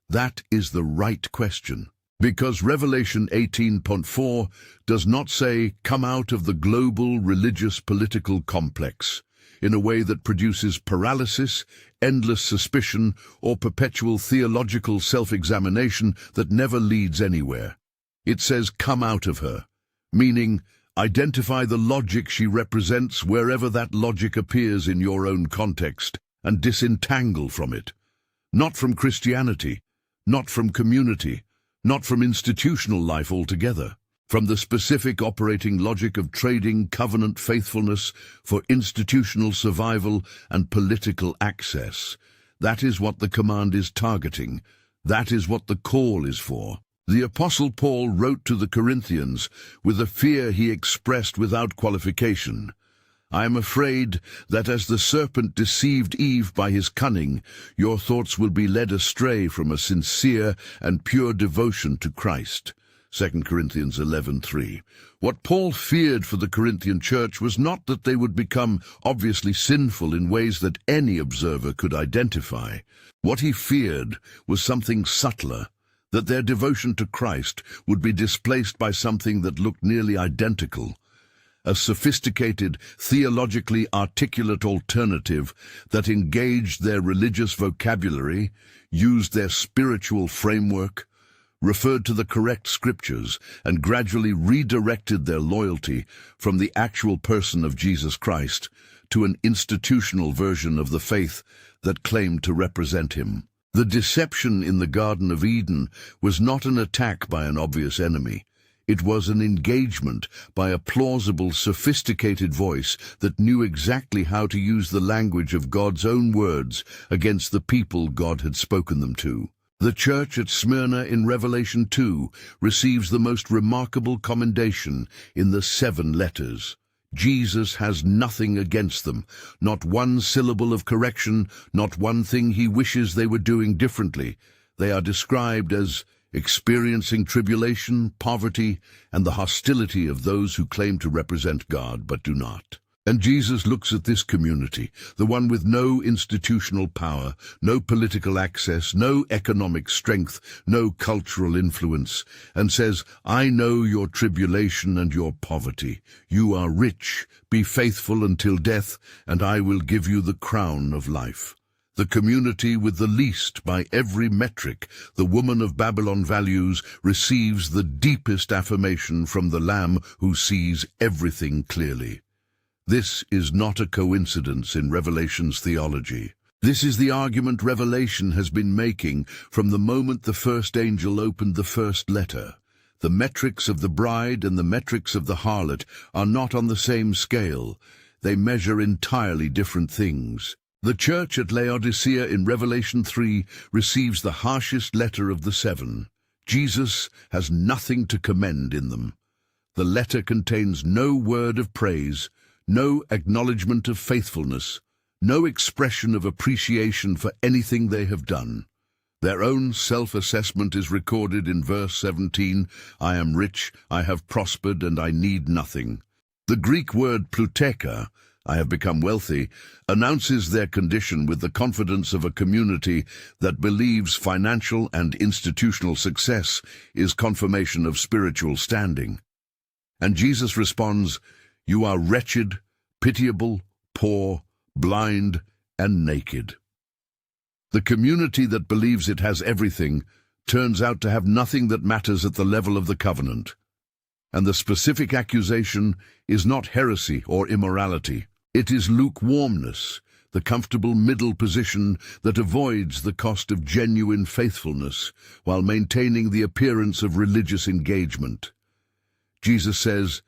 That is the right question. Because Revelation 18.4 does not say, "Come out of the global religious political complex," in a way that produces paralysis, endless suspicion, or perpetual theological self-examination that never leads anywhere. It says, "Come out of her," meaning identify the logic she represents wherever that logic appears in your own context, and disentangle from it. Not from Christianity, not from community, not from institutional life altogether. From the specific operating logic of trading covenant faithfulness for institutional survival and political access. That is what the command is targeting. That is what the call is for. The Apostle Paul wrote to the Corinthians with a fear he expressed without qualification. "I am afraid that as the serpent deceived Eve by his cunning, your thoughts will be led astray from a sincere and pure devotion to Christ." 2 Corinthians 11:3. What Paul feared for the Corinthian church was not that they would become obviously sinful in ways that any observer could identify. What he feared was something subtler, that their devotion to Christ would be displaced by something that looked nearly identical, a sophisticated, theologically articulate alternative that engaged their religious vocabulary, used their spiritual framework, referred to the correct scriptures, and gradually redirected their loyalty from the actual person of Jesus Christ to an institutional version of the faith that claimed to represent him. The deception in the Garden of Eden was not an attack by an obvious enemy. It was an engagement by a plausible, sophisticated voice that knew exactly how to use the language of God's own words against the people God had spoken them to. The church at Smyrna in Revelation 2 receives the most remarkable commendation in the 7 letters. Jesus has nothing against them, not one syllable of correction, not one thing he wishes they were doing differently. They are described as experiencing tribulation, poverty, and the hostility of those who claim to represent God but do not. And Jesus looks at this community, the one with no institutional power, no political access, no economic strength, no cultural influence, and says, "I know your tribulation and your poverty. You are rich. Be faithful until death, and I will give you the crown of life." The community with the least by every metric the woman of Babylon values receives the deepest affirmation from the Lamb who sees everything clearly. This is not a coincidence in Revelation's theology. This is the argument Revelation has been making from the moment the first angel opened the first letter. The metrics of the bride and the metrics of the harlot are not on the same scale. They measure entirely different things. The church at Laodicea in Revelation 3 receives the harshest letter of the 7. Jesus has nothing to commend in them. The letter contains no word of praise, no acknowledgement of faithfulness, no expression of appreciation for anything they have done. Their own self-assessment is recorded in verse 17, "I am rich, I have prospered, and I need nothing." The Greek word pluteka, "I have become wealthy," announces their condition with the confidence of a community that believes financial and institutional success is confirmation of spiritual standing. And Jesus responds, "You are wretched, pitiable, poor, blind, and naked." The community that believes it has everything turns out to have nothing that matters at the level of the covenant. And the specific accusation is not heresy or immorality. It is lukewarmness, the comfortable middle position that avoids the cost of genuine faithfulness while maintaining the appearance of religious engagement. Jesus says,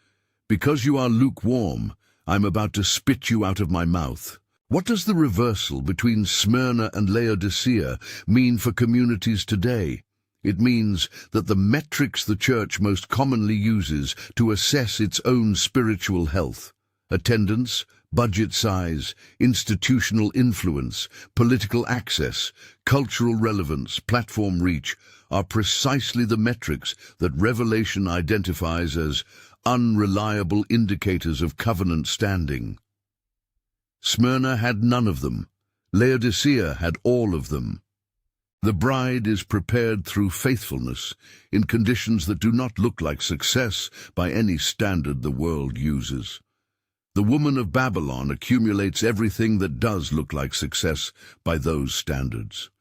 Because you are lukewarm, I'm about to spit you out of my mouth. What does the reversal between Smyrna and Laodicea mean for communities today? It means that the metrics the church most commonly uses to assess its own spiritual health, attendance, budget size, institutional influence, political access, cultural relevance, platform reach, are precisely the metrics that Revelation identifies as unreliable indicators of covenant standing. Smyrna had none of them. Laodicea had all of them. The bride is prepared through faithfulness in conditions that do not look like success by any standard the world uses. The woman of Babylon accumulates everything that does look like success by those standards.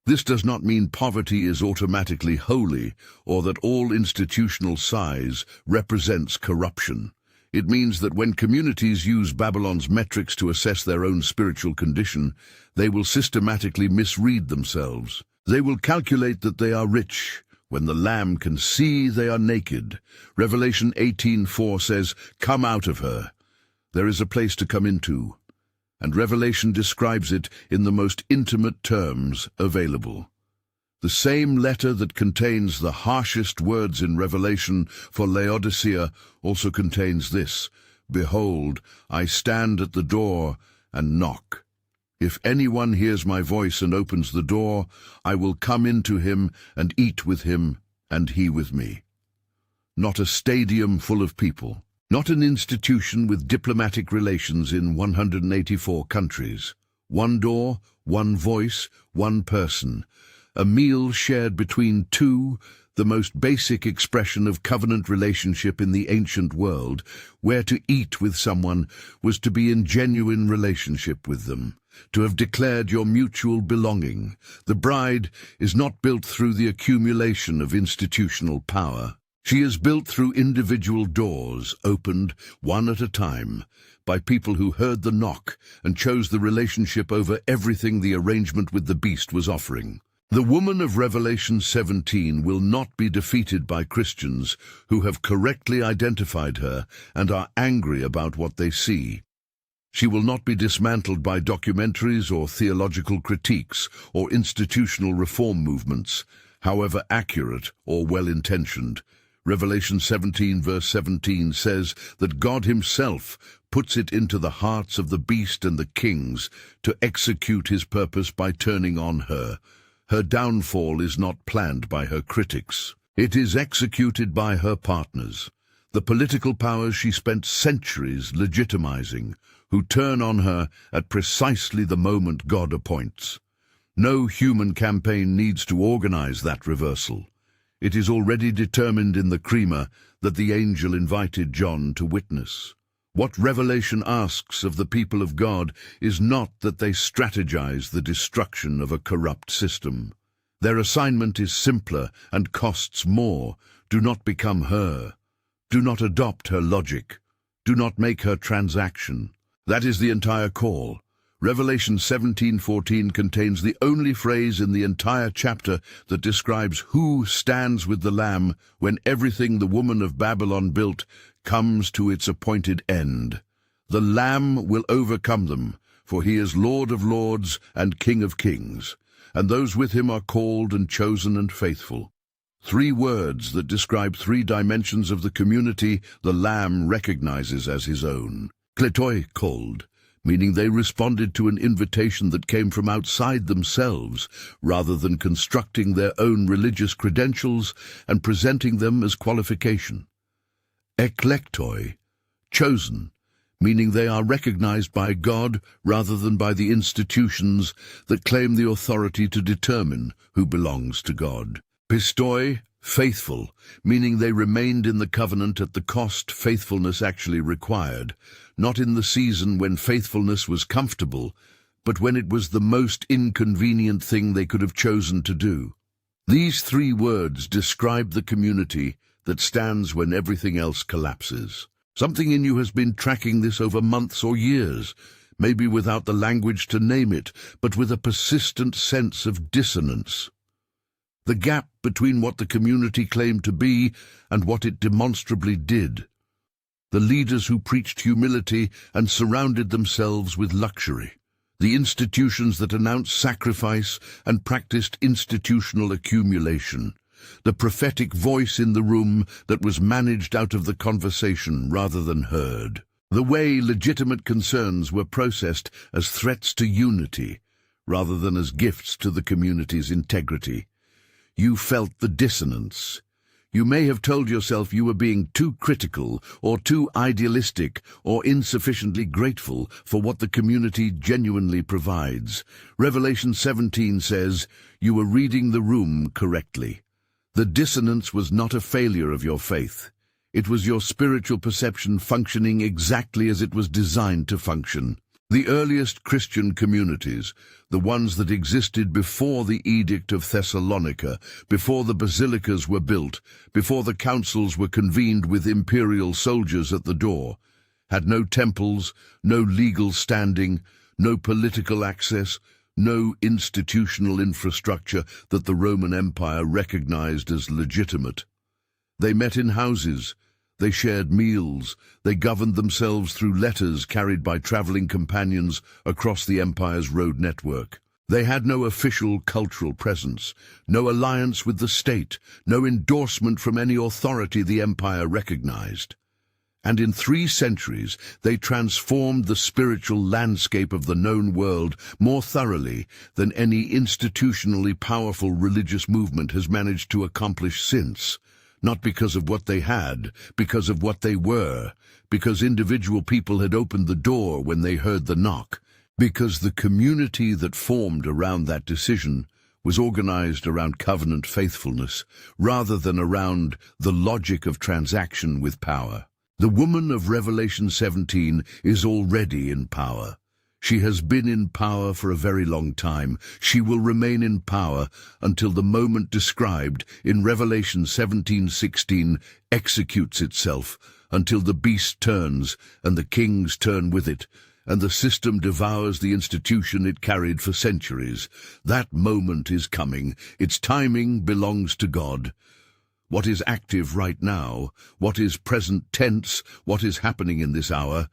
This does not mean poverty is automatically holy or that all institutional size represents corruption. It means that when communities use Babylon's metrics to assess their own spiritual condition, they will systematically misread themselves. They will calculate that they are rich, when the Lamb can see they are naked. Revelation 18:4 says, "Come out of her." There is a place to come into, and Revelation describes it in the most intimate terms available. The same letter that contains the harshest words in Revelation for Laodicea also contains this: "Behold, I stand at the door and knock. If anyone hears my voice and opens the door, I will come into him and eat with him and he with me." Not a stadium full of people, not an institution with diplomatic relations in 184 countries. One door, one voice, one person. A meal shared between two, the most basic expression of covenant relationship in the ancient world, where to eat with someone was to be in genuine relationship with them, to have declared your mutual belonging. The bride is not built through the accumulation of institutional power. She is built through individual doors, opened one at a time, by people who heard the knock and chose the relationship over everything the arrangement with the beast was offering. The woman of Revelation 17 will not be defeated by Christians who have correctly identified her and are angry about what they see. She will not be dismantled by documentaries or theological critiques or institutional reform movements, however accurate or well-intentioned. Revelation 17 verse 17 says that God himself puts it into the hearts of the beast and the kings to execute his purpose by turning on her. Her downfall is not planned by her critics. It is executed by her partners, the political powers she spent centuries legitimizing, who turn on her at precisely the moment God appoints. No human campaign needs to organize that reversal. It is already determined in the Crema that the angel invited John to witness. What Revelation asks of the people of God is not that they strategize the destruction of a corrupt system. Their assignment is simpler and costs more. Do not become her. Do not adopt her logic. Do not make her transaction. That is the entire call. Revelation 17:14 contains the only phrase in the entire chapter that describes who stands with the Lamb when everything the woman of Babylon built comes to its appointed end. The Lamb will overcome them, for he is Lord of lords and King of kings, and those with him are called and chosen and faithful. Three words that describe three dimensions of the community the Lamb recognizes as his own. Kletoi called, meaning they responded to an invitation that came from outside themselves, rather than constructing their own religious credentials and presenting them as qualification. Eklektoi, chosen, meaning they are recognized by God rather than by the institutions that claim the authority to determine who belongs to God. Pistoi, faithful, meaning they remained in the covenant at the cost faithfulness actually required, not in the season when faithfulness was comfortable, but when it was the most inconvenient thing they could have chosen to do. These three words describe the community that stands when everything else collapses. Something in you has been tracking this over months or years, maybe without the language to name it, but with a persistent sense of dissonance. The gap between what the community claimed to be and what it demonstrably did. the leaders who preached humility and surrounded themselves with luxury, the institutions that announced sacrifice and practiced institutional accumulation, the prophetic voice in the room that was managed out of the conversation rather than heard, the way legitimate concerns were processed as threats to unity rather than as gifts to the community's integrity. You felt the dissonance. You may have told yourself you were being too critical or too idealistic or insufficiently grateful for what the community genuinely provides. Revelation 17 says, you were reading the room correctly. The dissonance was not a failure of your faith. It was your spiritual perception functioning exactly as it was designed to function. The earliest Christian communities, the ones that existed before the Edict of Thessalonica, before the basilicas were built, before the councils were convened with imperial soldiers at the door, had no temples, no legal standing, no political access, no institutional infrastructure that the Roman Empire recognized as legitimate. They met in houses. They shared meals. They governed themselves through letters carried by traveling companions across the empire's road network. They had no official cultural presence, no alliance with the state, no endorsement from any authority the empire recognized. And in 3 centuries, they transformed the spiritual landscape of the known world more thoroughly than any institutionally powerful religious movement has managed to accomplish since. Not because of what they had, because of what they were, because individual people had opened the door when they heard the knock, because the community that formed around that decision was organized around covenant faithfulness, rather than around the logic of transaction with power. The woman of Revelation 17 is already in power. She has been in power for a very long time. She will remain in power until the moment described in Revelation 17:16 executes itself, until the beast turns and the kings turn with it, and the system devours the institution it carried for centuries. That moment is coming. Its timing belongs to God. What is active right now, what is present tense, what is happening in this hour,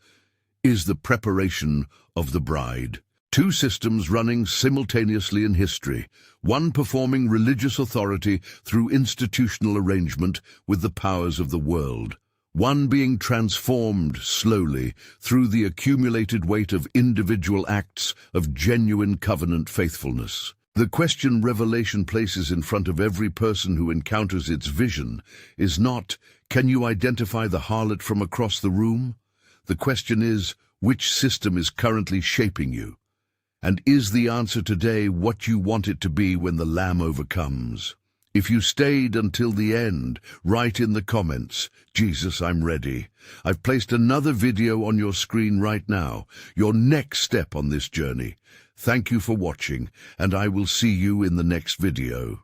is the preparation of the bride. 2 systems running simultaneously in history, one performing religious authority through institutional arrangement with the powers of the world, one being transformed slowly through the accumulated weight of individual acts of genuine covenant faithfulness. The question Revelation places in front of every person who encounters its vision is not, can you identify the harlot from across the room? The question is, which system is currently shaping you? And is the answer today what you want it to be when the Lamb overcomes? If you stayed until the end, write in the comments, Jesus, I'm ready. I've placed another video on your screen right now, your next step on this journey. Thank you for watching, and I will see you in the next video.